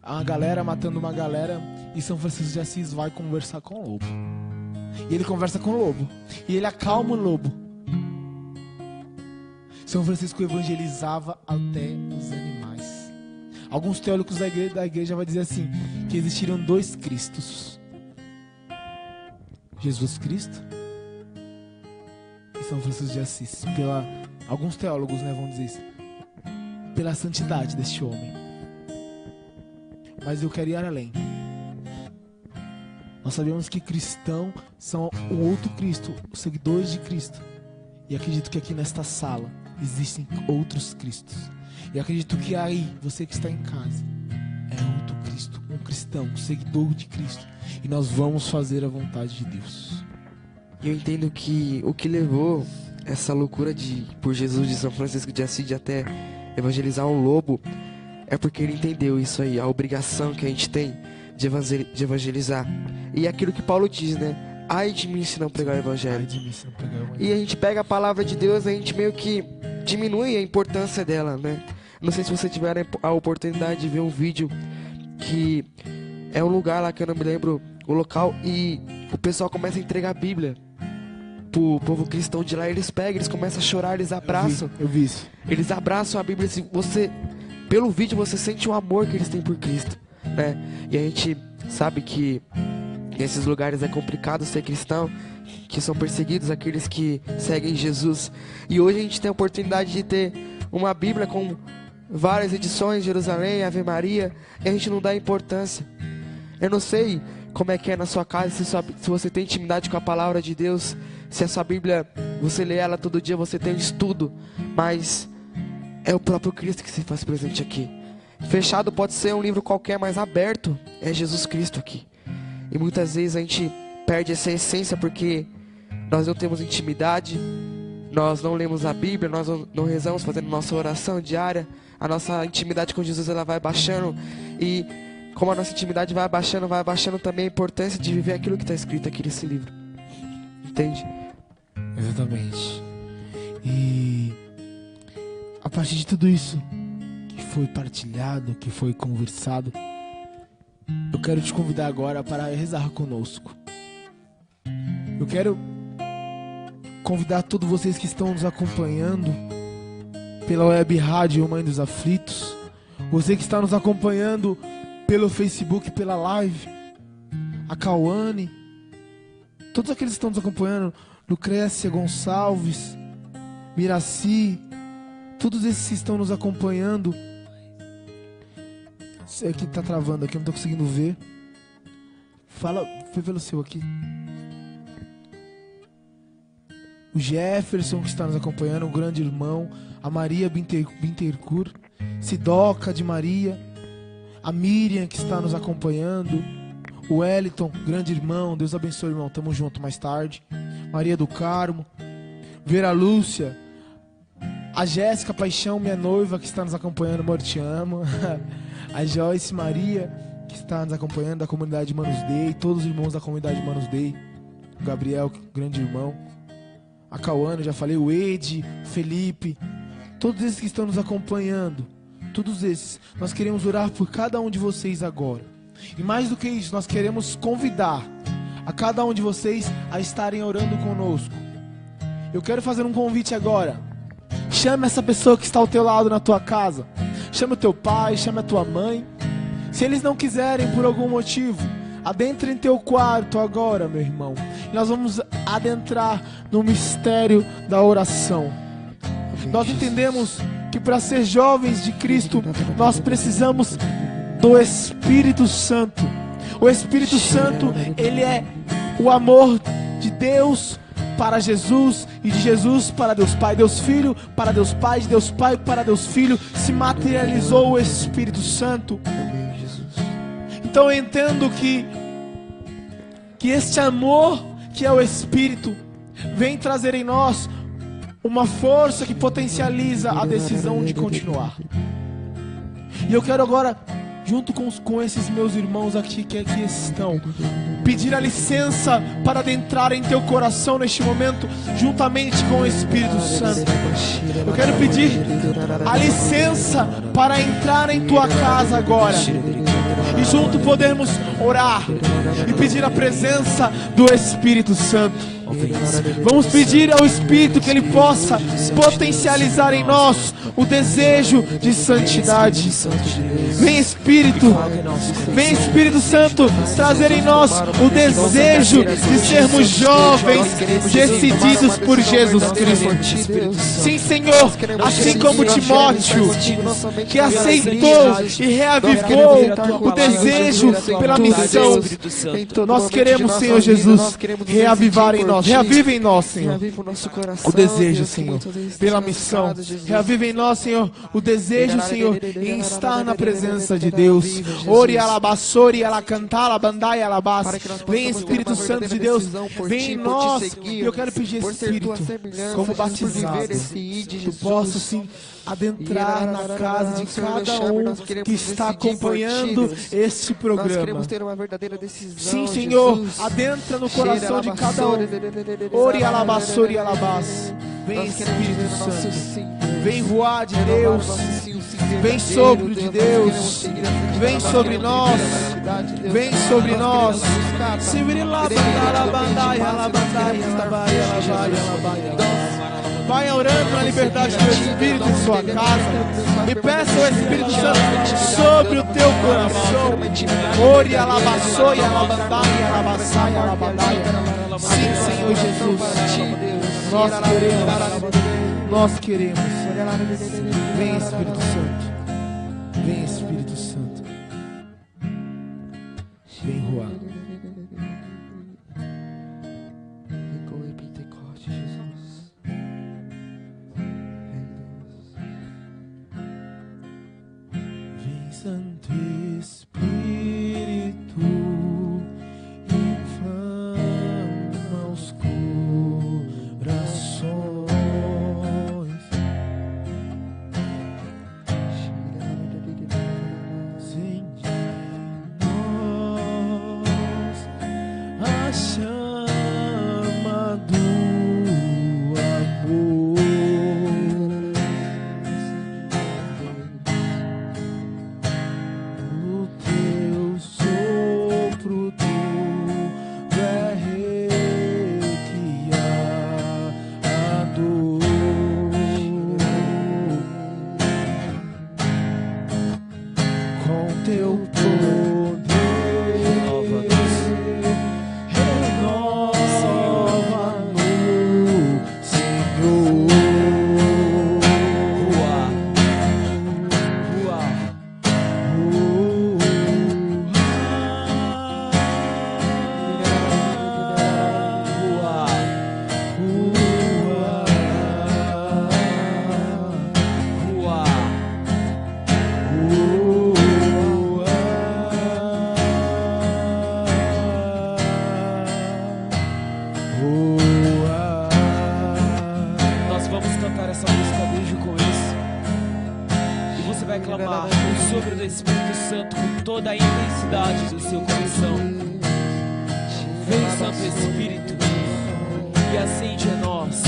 a galera, matando uma galera, e São Francisco de Assis vai conversar com o lobo. E ele conversa com o lobo, e ele acalma o lobo. São Francisco evangelizava até os animais. Alguns teólogos da igreja vão dizer assim, que existiram 2 Cristos: Jesus Cristo e São Francisco de Assis. Alguns teólogos, vão dizer isso, pela santidade deste homem. Mas eu quero ir além. Nós sabemos que cristãos são o outro Cristo, os seguidores de Cristo. E acredito que aqui nesta sala existem outros Cristos. E acredito que aí, você que está em casa, é outro Cristo, um cristão, um seguidor de Cristo. E nós vamos fazer a vontade de Deus. Eu entendo que o que levou essa loucura por Jesus de São Francisco de Assis de até evangelizar um lobo é porque ele entendeu isso aí, a obrigação que a gente tem de evangelizar. E aquilo que Paulo diz, ai de mim se não pregar o evangelho. E a gente pega a palavra de Deus, a gente meio que diminui a importância dela, Não sei se você tiver a oportunidade de ver um vídeo que é um lugar lá que eu não me lembro o local, e o pessoal começa a entregar a Bíblia pro povo cristão de lá. Eles pegam, eles começam a chorar, eles abraçam. Eu vi isso. Eles abraçam a Bíblia, assim, pelo vídeo você sente o amor que eles têm por Cristo, E a gente sabe que nesses lugares é complicado ser cristão, que são perseguidos aqueles que seguem Jesus. E hoje a gente tem a oportunidade de ter uma Bíblia com várias edições, Jerusalém, Ave Maria, e a gente não dá importância. Eu não sei como é que é na sua casa, se você tem intimidade com a palavra de Deus, se a sua Bíblia, você lê ela todo dia, você tem um estudo, mas é o próprio Cristo que se faz presente aqui. Fechado pode ser um livro qualquer, mas aberto é Jesus Cristo aqui. E muitas vezes a gente perde essa essência porque nós não temos intimidade, nós não lemos a Bíblia, nós não rezamos fazendo nossa oração diária. A nossa intimidade com Jesus ela vai baixando, e como a nossa intimidade vai baixando também a importância de viver aquilo que está escrito aqui nesse livro. Entende? Exatamente. E a partir de tudo isso que foi partilhado, que foi conversado, eu quero te convidar agora para rezar conosco. Eu quero convidar todos vocês que estão nos acompanhando pela web rádio Mãe dos Aflitos, você que está nos acompanhando pelo Facebook, pela live, a Cauane, todos aqueles que estão nos acompanhando, Lucrécia Gonçalves, Miraci, todos esses que estão nos acompanhando. Isso aqui tá travando aqui, eu não tô conseguindo ver. Fala, foi pelo seu aqui. O Jefferson que está nos acompanhando, o grande irmão, a Maria Bintercourt, Sidoca de Maria, a Miriam que está nos acompanhando, o Wellington, grande irmão, Deus abençoe, irmão, tamo junto mais tarde. Maria do Carmo, Vera Lúcia, a Jéssica Paixão, minha noiva que está nos acompanhando, amor, te amo. a Joyce Maria, que está nos acompanhando, da comunidade Manus Dei, todos os irmãos da comunidade Manus Dei, o Gabriel, grande irmão, a Cauana, já falei, o Ed, Felipe, todos esses que estão nos acompanhando, todos esses, nós queremos orar por cada um de vocês agora. E mais do que isso, nós queremos convidar a cada um de vocês a estarem orando conosco. Eu quero fazer um convite agora. Chame essa pessoa que está ao teu lado na tua casa. Chame o teu pai, chame a tua mãe. Se eles não quiserem por algum motivo, adentre em teu quarto agora, meu irmão. Nós vamos adentrar no mistério da oração. Nós entendemos que para ser jovens de Cristo, nós precisamos do Espírito Santo. O Espírito Santo, ele é o amor de Deus para Jesus e de Jesus para Deus Pai, Deus Filho para Deus Pai, de Deus Pai para Deus Filho, se materializou o Espírito Santo. Então eu entendo que este amor que é o Espírito vem trazer em nós uma força que potencializa a decisão de continuar. E eu quero agora, junto com esses meus irmãos aqui que aqui estão, pedir a licença para adentrar em teu coração neste momento, juntamente com o Espírito Santo. Eu quero pedir a licença para entrar em tua casa agora, e junto podemos orar e pedir a presença do Espírito Santo. Vamos pedir ao Espírito que Ele possa potencializar em nós o desejo de santidade. Vem Espírito Santo, trazer em nós o desejo de sermos jovens decididos por Jesus Cristo. Sim, Senhor, assim como Timóteo, que aceitou e reavivou o desejo pela missão, nós queremos, Senhor Jesus, reavivar em nós. Reaviva em nós, Senhor, o desejo, Senhor, pela missão. Reaviva em nós, Senhor, o desejo, Senhor, em estar na presença de Deus. Ori alabassori alacantala bandai alabas. Vem Espírito Santo de Deus, vem em nós. E eu quero pedir, Espírito, como batizado, tu possa, sim, adentrar na casa de cada um que está acompanhando este programa. Sim, Senhor, adentra no coração de cada um. Ori alabas, ori alabas. Vem Espírito Santo, vem ruá de Deus, vem sobre de Deus, vem sobre nós, vem sobre nós. Vai orando na liberdade do Espírito em sua casa e peça ao Espírito Santo sobre o teu coração. Ori alabassoi, alabandai, alabassai, alabandai. Sim, Senhor Jesus, nós queremos. Vem Espírito Santo, vem Espírito Santo, vem Ruá. Santo Espírito, inflama os corações. Acende em nós a chama do amor. vai clamar o sopro do Espírito Santo com toda a intensidade do seu coração. Vem, Santo Espírito, e acende em nós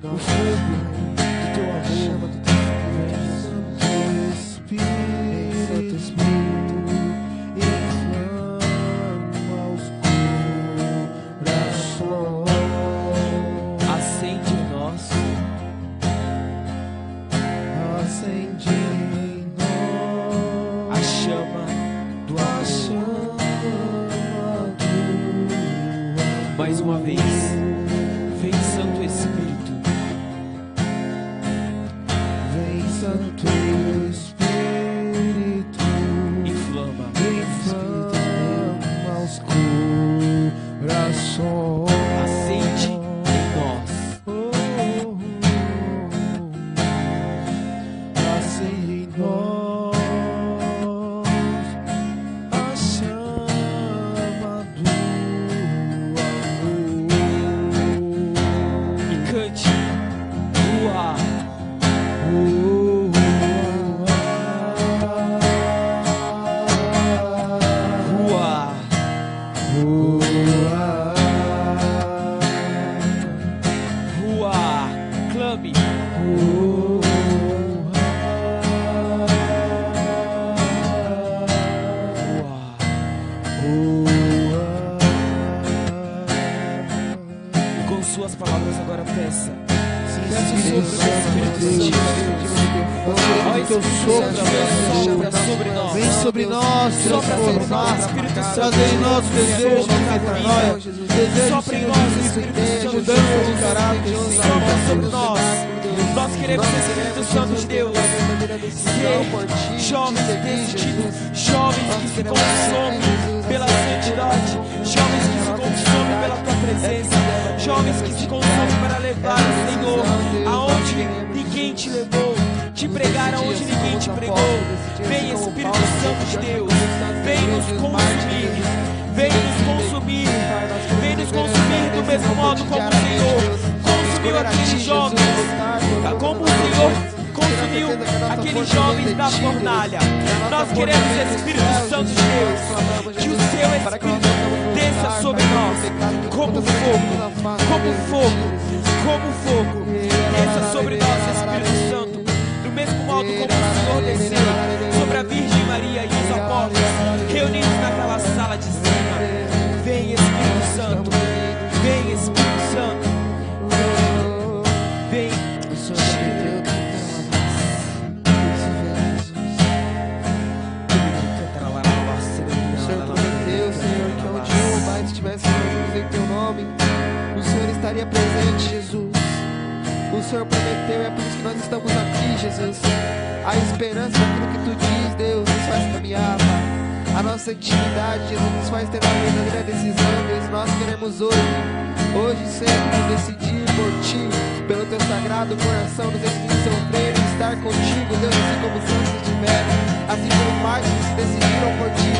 o fogo do teu amor. Santo Espírito, inflama os corações. Acende em nós Acende em nós a chama do a amor. chama do amor. Mais uma vez, vem, Santo Espírito, Vem, Santo Espírito, inflama. inflama os corações. Acende em nós Acende em nós a chama do amor. e cante. Uá, uá, uá, clame. Uá. E com suas palavras agora peça. Peça o sopro do Espírito Santo. Ó Espírito Santo, sopra sobre nós. Vem sobre nós, Sopra sobre nós, transformar, Espírito Santo. trazer em nós desejo de metanoia, desejo Sopra em de nós, Espírito Santo. mudança de caráter. Sopra sobre nós. Nós queremos, Espírito Santo de Deus, ser jovens decididos, jovens que se consomem pela santidade, jovens que se consomem pela tua presença, jovens que se consomem para levar o Senhor aonde ninguém te levou, te pregar aonde ninguém te pregou. Vem, Espírito Santo de Deus, vem nos consumir, vem nos consumir, vem nos consumir do mesmo modo como o Senhor consumiu aqueles jovens, como o Senhor consumiu aqueles jovens da fornalha. Nós queremos, Espírito Santo de Deus, que o seu Espírito desça sobre nós como fogo, como fogo, como fogo. Desça sobre nós, Espírito Santo, do mesmo modo como o Senhor desceu sobre a Virgem Maria e os apóstolos reunidos naquela sala de cima. Vem, Espírito Santo, vem, Espírito Santo, vem, O Senhor prometeu, Senhor, que onde um ou mais estivesse reunidos em teu nome, o Senhor estaria presente, Jesus. O Senhor prometeu e é por isso que nós estamos aqui, Jesus. A esperança daquilo que tu diz, Deus, nos faz caminhar, Pai. A nossa intimidade, Jesus, nos faz ter a verdadeira decisão, Deus. Nós queremos hoje sempre decidir por ti, pelo teu sagrado coração, nos ensina a sofrer e estar contigo, Deus, assim como os santos estiveram, assim como mártires se decidiram por ti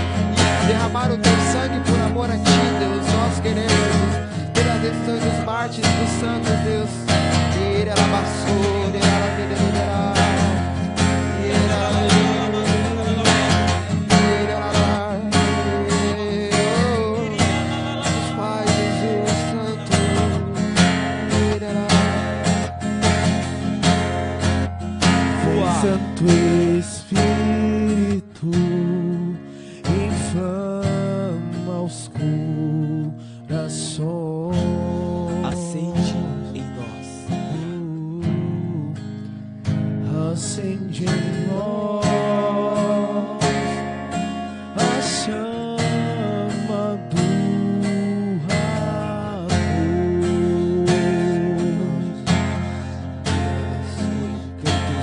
e derramaram o teu sangue por amor a ti, Deus. Nós queremos ter as decisões dos mártires, dos santos, Deus. Ele ela passou, ele ela liderará. Santo Espírito, inflama os corações. acende em nós. Acende em nós a chama do amor.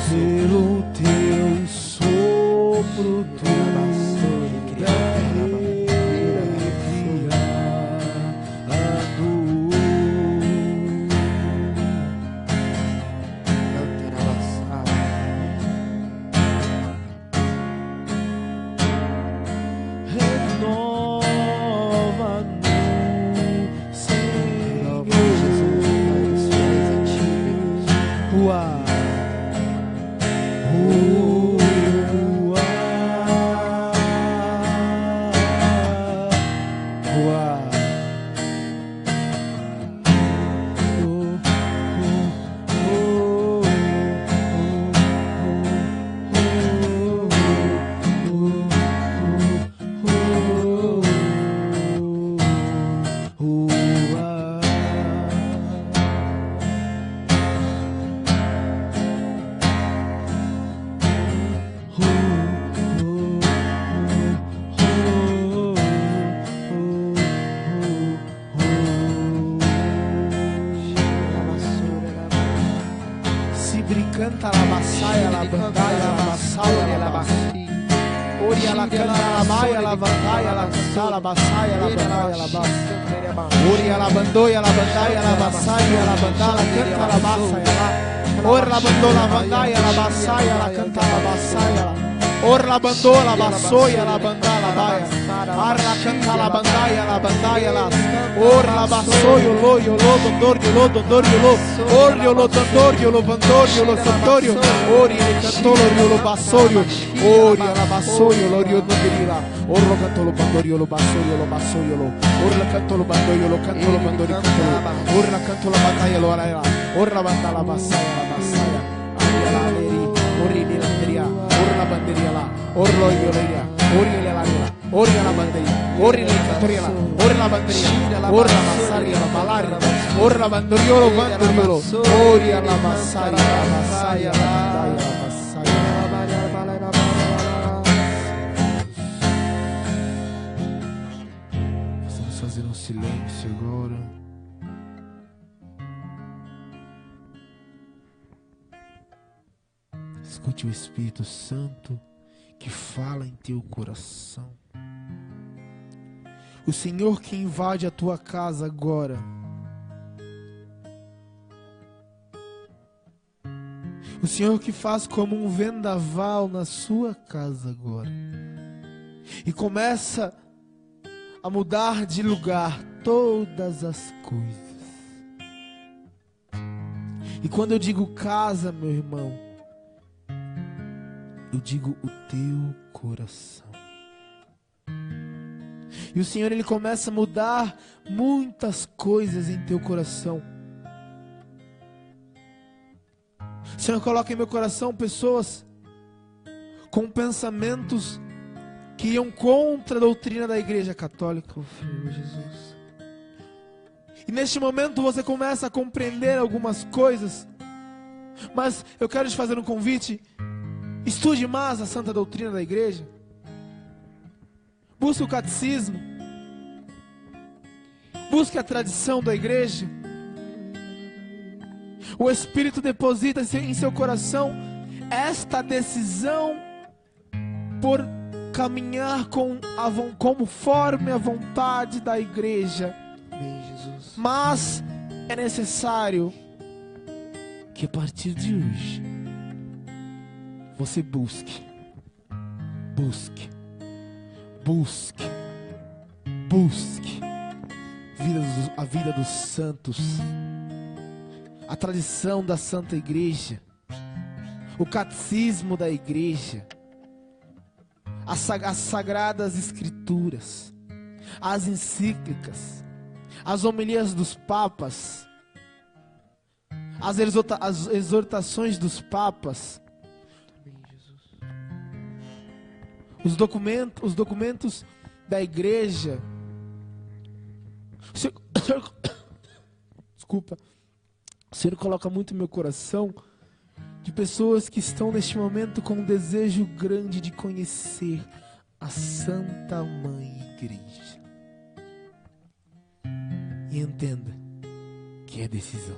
Pelo teu canta la bassaia la bandaia la bassaia la bassi. Ori la canta la baia la bandaia la canta la bassaia la bandaia la bassi. Ori la bandoia la bandaia la bassaia la bandala canta la bassaia la. Or la bandola bandaia la bassaia la canta la bassaia la. Or la bandola bassoia la bandala baia. Ar la canta la bandaia la. Or la bassoio lo io lo dondorio lo dondorio lo. Orio lo dondorio lo bandorio lo santorio. Ori le cantolo lo bassorio. Ori la bassoio lo rio dondirila. Or lo canto lo bandorio lo bassoio lo bassoio lo. Or la canto lo bandoio lo canto lo bandorio canto. Or la canto la battaglia lo ara. Or la bandala bassaia la bassaia. Aria la leri. Ori ni la teria. Or la banderia la. Or lo io leria. Ori la la. Ori la banderia. Ori la cantoria la. Ori la banderia. Or la bassaria la malaria. Or la bandoriolo bandoriolo. Ori la bassaia la bassaia la bassaia. Vamos fazer um silêncio agora. Escute o Espírito Santo que fala em teu coração. O Senhor que invade a tua casa agora. O Senhor que faz como um vendaval na sua casa agora. E começa a mudar de lugar todas as coisas. E quando eu digo casa, meu irmão, eu digo o teu coração. E o Senhor, Ele começa a mudar muitas coisas em teu coração. O Senhor coloca em meu coração pessoas com pensamentos que iam contra a doutrina da Igreja Católica. Confio, Jesus. E neste momento você começa a compreender algumas coisas. Mas eu quero te fazer um convite. Estude mais a santa doutrina da igreja. Busque o catecismo. Busque a tradição da igreja. O Espírito deposita em seu coração esta decisão por caminhar conforme a vontade da igreja. Amém, Jesus. Mas é necessário que a partir de hoje você busque a vida dos santos, a tradição da Santa Igreja, o catecismo da Igreja, as sagradas escrituras, as encíclicas, as homilias dos papas, as exortações dos papas, os documentos da igreja. Desculpa. O Senhor coloca muito no meu coração de pessoas que estão neste momento com um desejo grande de conhecer a Santa Mãe Igreja. E entenda que é decisão.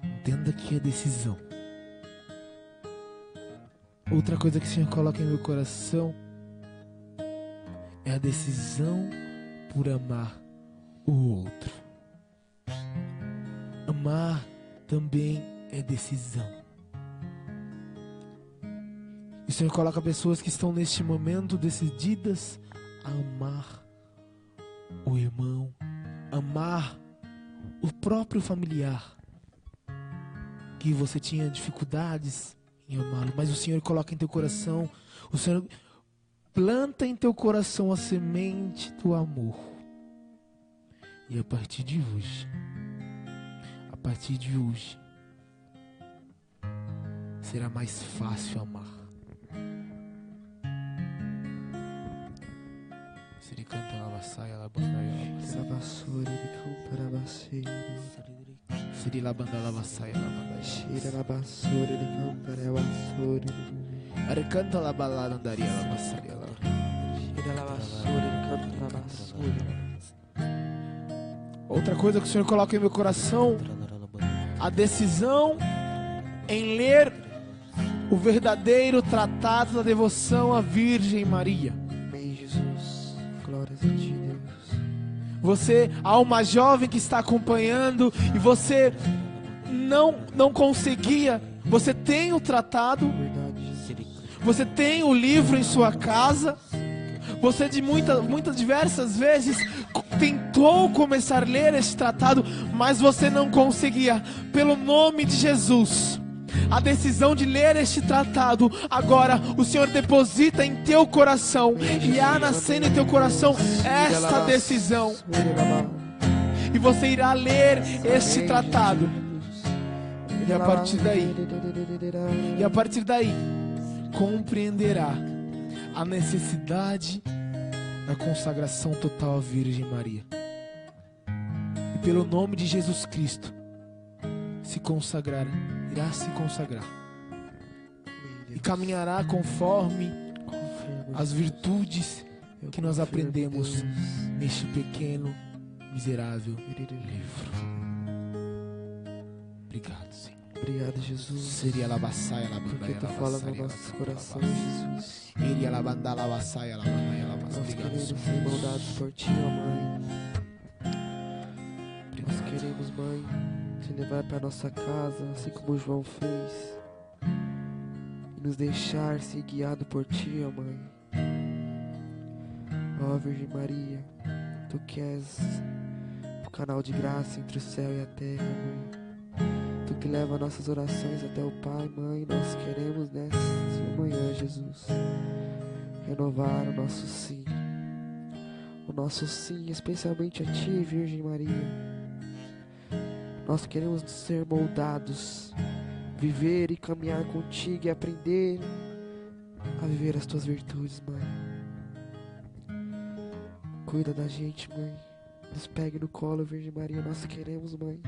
Entenda que é decisão. Outra coisa que o Senhor coloca em meu coração é a decisão por amar o outro. Amar também é decisão. E o Senhor coloca pessoas que estão neste momento decididas a amar o irmão, amar o próprio familiar, que você tinha dificuldades em amá-lo, mas o Senhor coloca em teu coração, o Senhor planta em teu coração a semente do amor. E a partir de hoje, será mais fácil amar. Se ele canta na vassaia, ela bandaia, Sabassuri, Camparabassiri. se ele labanda la vassaia, ela bandaia. Shira Labassuri, Camparabassuri. Ele canta la balada, andaria la vassaia, ela. Shira Labassuri, Camparabassuri. Outra coisa que o Senhor coloca em meu coração, a decisão em ler o verdadeiro tratado da devoção à Virgem Maria. Amém, Jesus. Glórias a ti, Deus. Você, há uma jovem que está acompanhando e você não conseguia. Você tem o tratado, Verdade, Jesus. você tem o livro em sua casa. Você muitas diversas vezes tentou começar a ler este tratado, mas você não conseguia. Pelo nome de Jesus, a decisão de ler este tratado, agora o Senhor deposita em teu coração, e há nascendo em teu coração esta decisão, e você irá ler este tratado, e a partir daí compreenderá a necessidade da consagração total à Virgem Maria. E pelo nome de Jesus Cristo, irá se consagrar. E caminhará conforme as virtudes que nós aprendemos neste pequeno, miserável livro. Obrigado, Senhor. Obrigado, Jesus. Seria labaçaia, Porque tu fala no nosso coração, Jesus. Iria labandar, labaçaia, labanhaia, Nós Obrigado, queremos Senhor. ser moldados por ti, ó Mãe. Nós queremos, Mãe, te levar para nossa casa, assim como João fez, e nos deixar ser guiado por ti, ó Mãe. Ó Virgem Maria, tu que és o canal de graça entre o céu e a terra, Mãe. Tu que leva nossas orações até o Pai, Mãe. Nós queremos nessa manhã, Jesus, renovar o nosso sim. O nosso sim, especialmente a Ti, Virgem Maria. Nós queremos ser moldados, viver e caminhar contigo e aprender a viver as Tuas virtudes, Mãe. Cuida da gente, Mãe. Nos pegue no colo, Virgem Maria. Nós queremos, Mãe,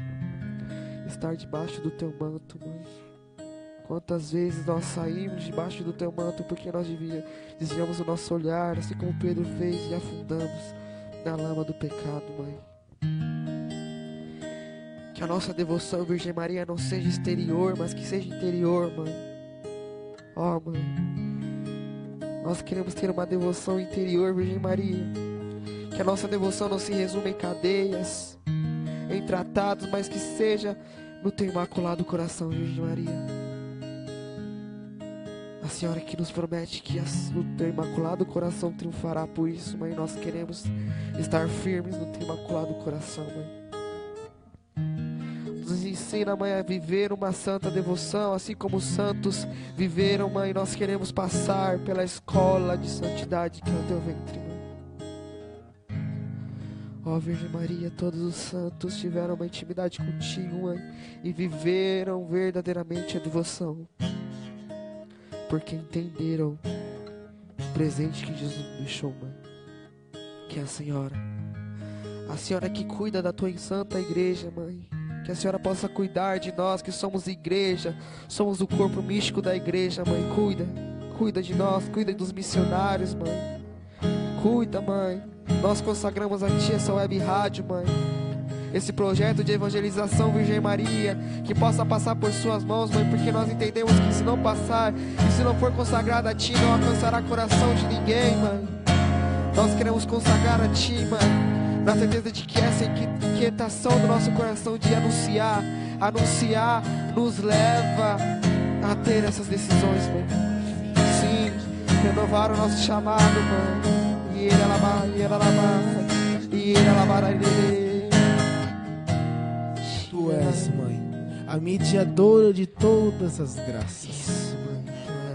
estar debaixo do Teu manto, Mãe. Quantas vezes nós saímos debaixo do Teu manto porque nós desviamos o nosso olhar, assim como Pedro fez, e afundamos na lama do pecado, Mãe. Que a nossa devoção, Virgem Maria, não seja exterior, mas que seja interior, Mãe. Ó, Mãe, nós queremos ter uma devoção interior, Virgem Maria. Que a nossa devoção não se resuma em cadeias, em tratados, mas que seja no Teu imaculado coração, Virgem Maria. A Senhora que nos promete que o Teu imaculado coração triunfará por isso, Mãe. Nós queremos estar firmes no Teu imaculado coração, Mãe. Nos ensina, Mãe, a viver uma santa devoção, assim como os santos viveram, Mãe. Nós queremos passar pela escola de santidade que é o Teu ventre, Mãe. Ó Virgem Maria, todos os santos tiveram uma intimidade contigo, Mãe, e viveram verdadeiramente a devoção, porque entenderam o presente que Jesus nos deixou, Mãe, que é a Senhora que cuida da Tua santa igreja, Mãe. Que a Senhora possa cuidar de nós que somos igreja, somos o corpo místico da igreja, Mãe. Cuida de nós, cuida dos missionários, Mãe. Cuida, Mãe. Nós consagramos a Ti essa web rádio, Mãe. Esse projeto de evangelização, Virgem Maria, que possa passar por Suas mãos, Mãe, porque nós entendemos que se não passar e se não for consagrado a Ti, não alcançará coração de ninguém, Mãe. Nós queremos consagrar a Ti, Mãe, na certeza de que essa inquietação do nosso coração de anunciar nos leva a ter essas decisões, Mãe. Sim, renovar o nosso chamado, Mãe. Tu és, Mãe, a mediadora de todas as graças. Isso, Mãe, Tu és.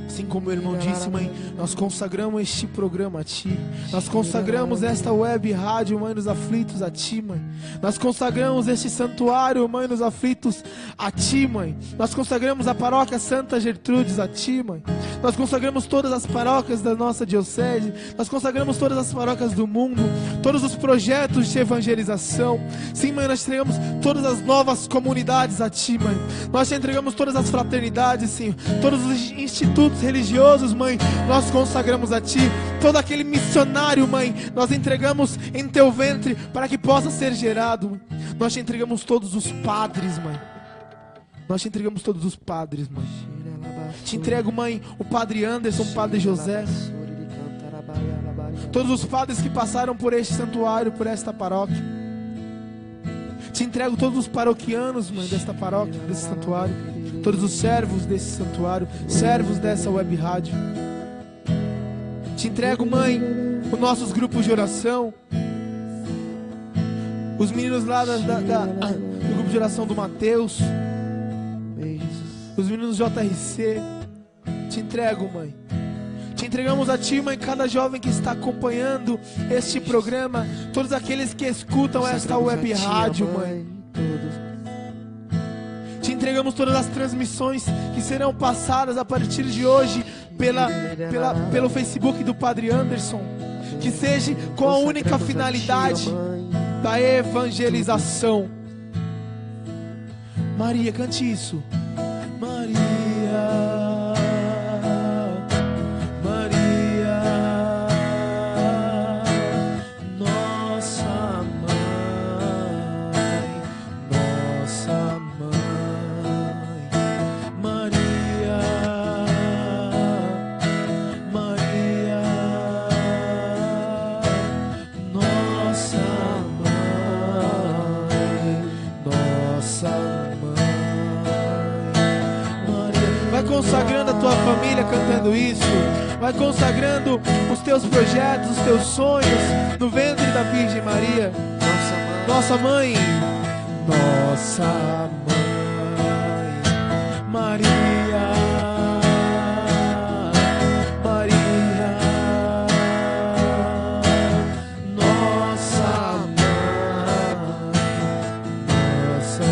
Assim como o irmão disse, Mãe, nós consagramos este programa a Ti. Nós consagramos esta web rádio, Mãe, nos aflitos a Ti, Mãe. Nós consagramos este santuário, Mãe, nos aflitos a Ti, Mãe. Nós consagramos a paróquia Santa Gertrudes a Ti, Mãe. Nós consagramos todas as paróquias da nossa diocese. Nós consagramos todas as paróquias do mundo, todos os projetos de evangelização. Sim, Mãe, nós entregamos todas as novas comunidades a Ti, Mãe. Nós te entregamos todas as fraternidades, Senhor. Todos os institutos religiosos, Mãe, nós consagramos a Ti. Todo aquele missionário, Mãe, nós entregamos em Teu ventre para que possa ser gerado, Mãe. Nós te entregamos todos os padres, Mãe. Nós te entregamos todos os padres, mãe. Te entrego, mãe, o padre Anderson, o padre José. Todos os padres que passaram por este santuário, por esta paróquia. Te entrego todos os paroquianos, mãe, desta paróquia, desse santuário. Todos os servos desse santuário, servos dessa web rádio. Te entrego, mãe, os nossos grupos de oração. Os meninos lá do grupo de oração do Mateus. Os meninos JRC. Te entrego, mãe. Te entregamos a ti, mãe, cada jovem que está acompanhando este programa. Todos aqueles que escutam esta web rádio, mãe. Te entregamos todas as transmissões que serão passadas a partir de hoje pelo Facebook do Padre Anderson. Que seja com a única finalidade da evangelização. Maria, cante isso. Maria, Maria, nossa mãe, nossa mãe. Maria, Maria, nossa mãe, nossa mãe. Vai consagrando a tua família cantando isso. Vai consagrando os teus projetos, os teus sonhos no ventre da Virgem Maria. Nossa mãe. Nossa mãe. Maria. Maria. Nossa mãe. Nossa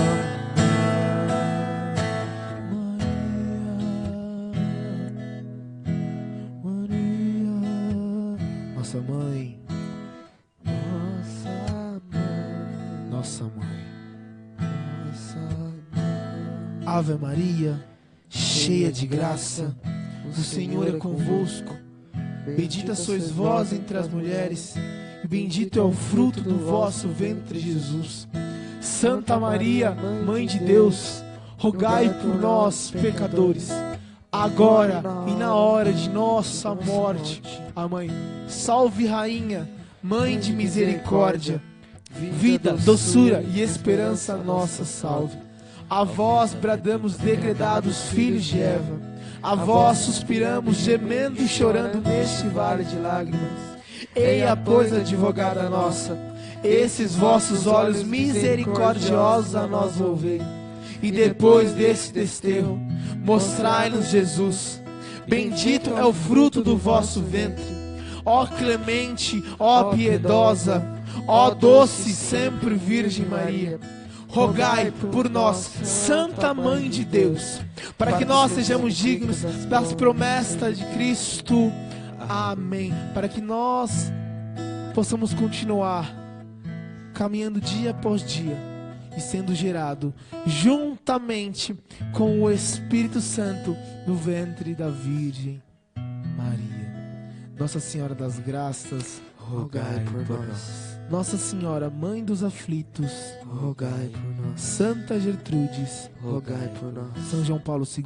Nossa mãe, nossa mãe, Ave Maria, cheia de graça, o Senhor é convosco. Bendita sois vós entre as mulheres, e bendito é o fruto do vosso ventre, Jesus. Santa Maria, Mãe de Deus, rogai por nós, pecadores, agora e na hora de nossa morte. Amém. Salve, Rainha, Mãe de misericórdia, vida, doçura e esperança nossa, salve. A vós bradamos, degredados filhos de Eva, a vós suspiramos, gemendo e chorando neste vale de lágrimas. Eia, pois, advogada nossa, esses vossos olhos misericordiosos a nós volvei. E depois desse desterro, mostrai-nos Jesus. Bendito é o fruto do vosso ventre. Ó clemente, ó piedosa, ó doce sempre Virgem Maria, rogai por nós, Santa Mãe de Deus, para que nós sejamos dignos das promessas de Cristo. Amém. Para que nós possamos continuar caminhando dia após dia e sendo gerado juntamente com o Espírito Santo no ventre da Virgem Maria. Nossa Senhora das Graças, rogai por nós. Nossa Senhora, Mãe dos Aflitos, rogai por nós. Santa Gertrudes, rogai por nós. São João Paulo II,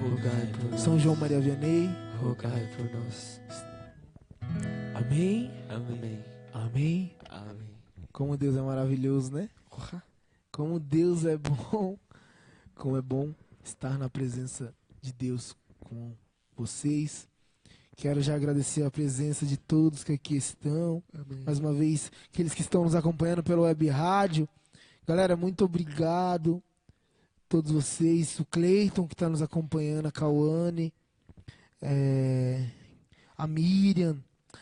rogai por nós. São João Maria Vianney, rogai por nós. Amém? Amém. Amém? Amém. Como Deus é maravilhoso, né? Como Deus é bom. Como é bom estar na presença de Deus com vocês. Quero já agradecer a presença de todos que aqui estão. Amém. Mais uma vez, aqueles que estão nos acompanhando pela web rádio. Galera, muito obrigado. Todos vocês. O Cleiton que está nos acompanhando, a Cauane, a Miriam,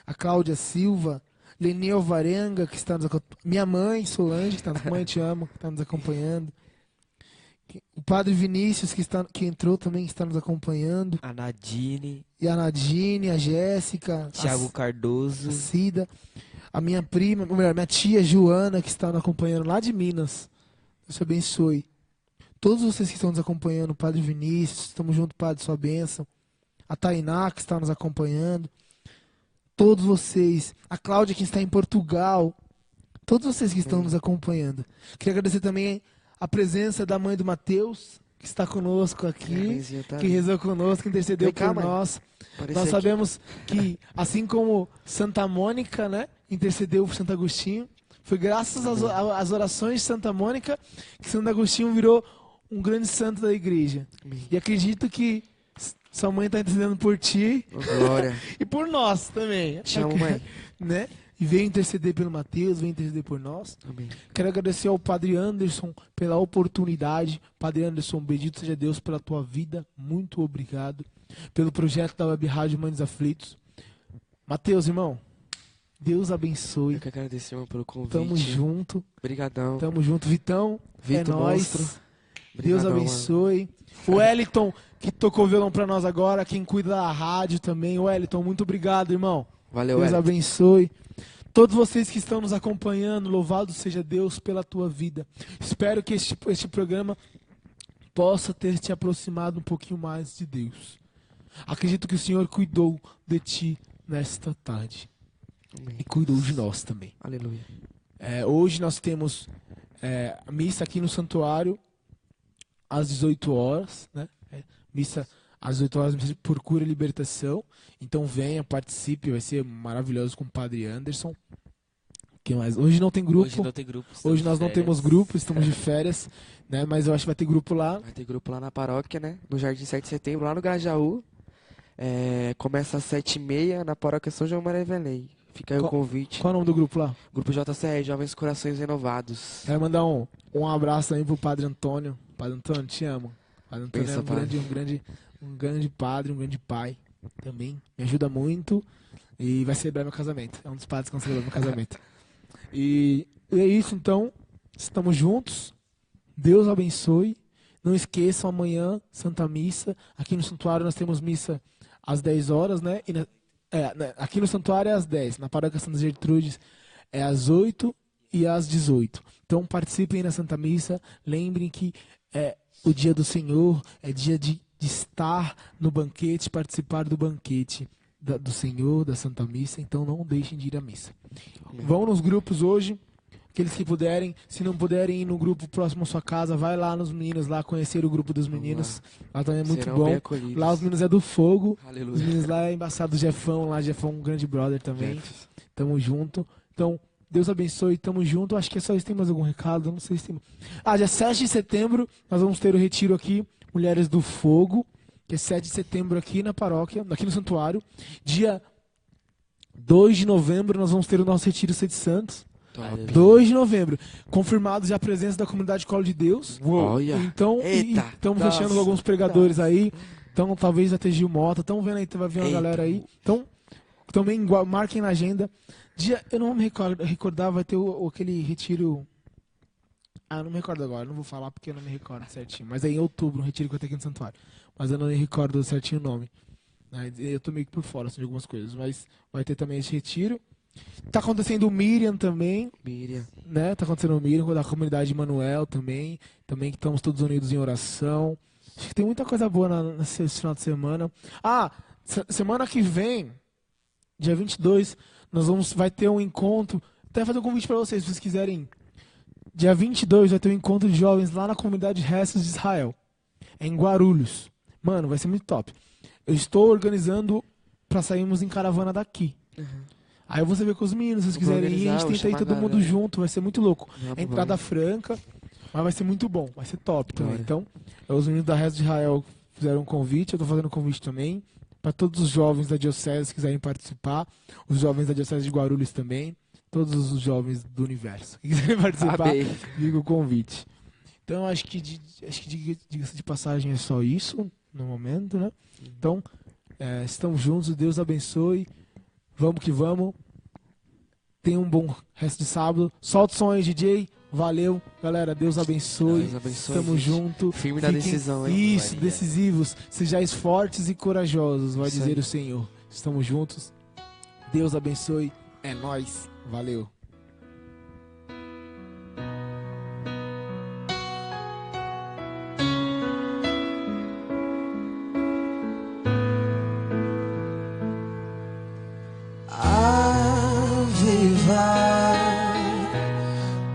a Cláudia Silva, Lenil Varenga, que está nos acompanhando. Minha mãe, Solange, que está nos mãe, te amo, que está nos acompanhando. O Padre Vinícius, que entrou também, que está nos acompanhando. A Nadine. E a Nadine, a Jéssica. Thiago Cardoso. A Cida. A minha prima, ou melhor, minha tia Joana, que está nos acompanhando lá de Minas. Deus te abençoe. Todos vocês que estão nos acompanhando, o Padre Vinícius, estamos juntos, Padre, sua bênção. A Tainá, que está nos acompanhando. Todos vocês. A Cláudia, que está em Portugal. Todos vocês que estão nos acompanhando. Queria agradecer também a presença da mãe do Mateus, que está conosco aqui, Mãezinha tá que ali. rezou conosco, que intercedeu Vem cá, por mãe. nós. Aparece Nós aqui. sabemos que, assim como Santa Mônica, né, intercedeu por Santo Agostinho, foi graças às orações de Santa Mônica que Santo Agostinho virou um grande santo da igreja. Amém. E acredito que sua mãe está intercedendo por ti Ô, glória. e por nós também. Te amo, mãe. Né? E veio interceder pelo Mateus, veio interceder por nós. Amém. Quero agradecer ao Padre Anderson pela oportunidade. Padre Anderson, bendito seja Deus pela tua vida. Muito obrigado. Pelo projeto da Web Rádio Mães dos Aflitos. Mateus, irmão, Deus abençoe. Eu que agradeço, irmão, pelo convite. Tamo junto. Obrigadão. Tamo junto. Vitão, Vitor, é nóis. monstro. Deus Obrigadão, abençoe. O Wellington, que tocou violão pra nós agora. Quem cuida da rádio também. O Wellington, muito obrigado, irmão. Valeu, Deus Hélio. abençoe. Todos vocês que estão nos acompanhando, louvado seja Deus pela tua vida. Espero que este programa possa ter te aproximado um pouquinho mais de Deus. Acredito que o Senhor cuidou de ti nesta tarde. Amém. E cuidou de nós também. Aleluia. Hoje nós temos a missa aqui no santuário às 18 horas. Né? Missa às 18 horas, missa por cura e libertação. Então venha, participe, vai ser maravilhoso com o Padre Anderson. Que mais? Hoje não tem grupo. Hoje não tem grupo. Hoje nós não temos grupo, estamos de férias, né? Mas eu acho que vai ter grupo lá. Vai ter grupo lá na paróquia, né? No Jardim 7 de Setembro, lá no Grajaú. Começa às 7h30 na paróquia São João Maria Velém. Fica aí o convite. Qual é o nome do grupo lá? Grupo JCR, Jovens Corações Renovados. Quero mandar um abraço também pro Padre Antônio. Padre Antônio, te amo. Padre Antônio Pensa, é padre. um grande padre, um grande pai também. Me ajuda muito e vai celebrar meu casamento. É um dos padres que vão celebrar meu casamento. E é isso, então. Estamos juntos. Deus abençoe. Não esqueçam, amanhã, Santa Missa. Aqui no santuário nós temos missa às 10 horas, né? Aqui no santuário é às 10. Na paróquia Santa Gertrudes é às 8 e às 18. Então participem na Santa Missa. Lembrem que o dia do Senhor é dia de estar no banquete, participar do banquete do Senhor, da Santa Missa. Então não deixem de ir à missa. Amém. Vão nos grupos hoje. Aqueles que puderem, se não puderem ir no grupo próximo à sua casa, vai lá nos meninos, lá conhecer o grupo dos meninos. Lá também é muito Serão bem bom. acolhidos. Lá os meninos é do fogo. Os Aleluia. meninos lá é embaçado, o Jefão, lá Jefão, um grande brother também. Tamo junto. Então, Deus abençoe, tamo junto. Acho que é só isso. Tem mais algum recado? Não sei se tem. Dia 7 de setembro, nós vamos ter o retiro aqui, Mulheres do Fogo, que é 7 de setembro aqui na paróquia, aqui no santuário. Dia 2 de novembro, nós vamos ter o nosso retiro Sede Santos. Top. 2 de novembro. Confirmados já a presença da comunidade Colo de Deus. Olha. Então, Eita. estamos Nossa. fechando com alguns pregadores aí. Então, talvez até Gil Mota. Estão vendo aí, vai vir uma Eita. galera aí. Então, também marquem na agenda. Eu não me recordar, vai ter aquele retiro. Eu não me recordo agora, não vou falar porque eu não me recordo certinho. Mas é em outubro, um retiro que vai ter aqui no santuário. Mas eu não me recordo certinho o nome. Eu tô meio que por fora assim, de algumas coisas. Mas vai ter também esse retiro. Tá acontecendo o Miriam também, Miriam. né? Tá acontecendo o Miriam, da comunidade Manuel também que estamos todos unidos em oração. Acho que tem muita coisa boa nesse final de semana. Semana que vem, dia 22, vai ter um encontro. Até fazer um convite para vocês, se vocês quiserem. Dia 22 vai ter um encontro de jovens lá na comunidade Restos de Israel, em Guarulhos. Mano, vai ser muito top. Eu estou organizando para sairmos em caravana daqui. Aí você vê com os meninos, se vocês Vou quiserem ir, a organizar, gente vou tenta ir chamar todo a mundo galera. junto, vai ser muito louco. Vamos, Entrada franca, mas vai ser muito bom, vai ser top também. Glória. Então, os meninos da Restos de Israel fizeram um convite, eu estou fazendo um convite também, para todos os jovens da Diocese que quiserem participar, os jovens da Diocese de Guarulhos também, todos os jovens do universo que quiserem participar, Amém. diga o convite. Então, acho que diga-se de passagem é só isso no momento, né? Então, estamos juntos, Deus abençoe, vamos que vamos. Tenha um bom resto de sábado. Solta o som aí, DJ. Valeu, galera. Deus abençoe. Deus abençoe, Estamos gente. juntos. Firme na decisão, hein? Isso, Maria. decisivos. Sejais fortes e corajosos, vai Isso dizer aí. o Senhor. Estamos juntos. Deus abençoe. É nóis. Valeu. Avivar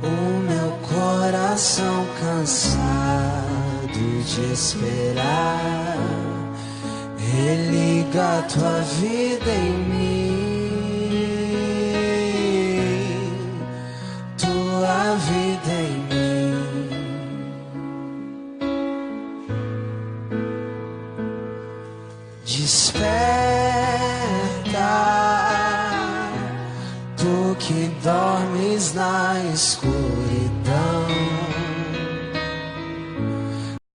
o meu coração cansado te esperar. Religa tua vida em mim.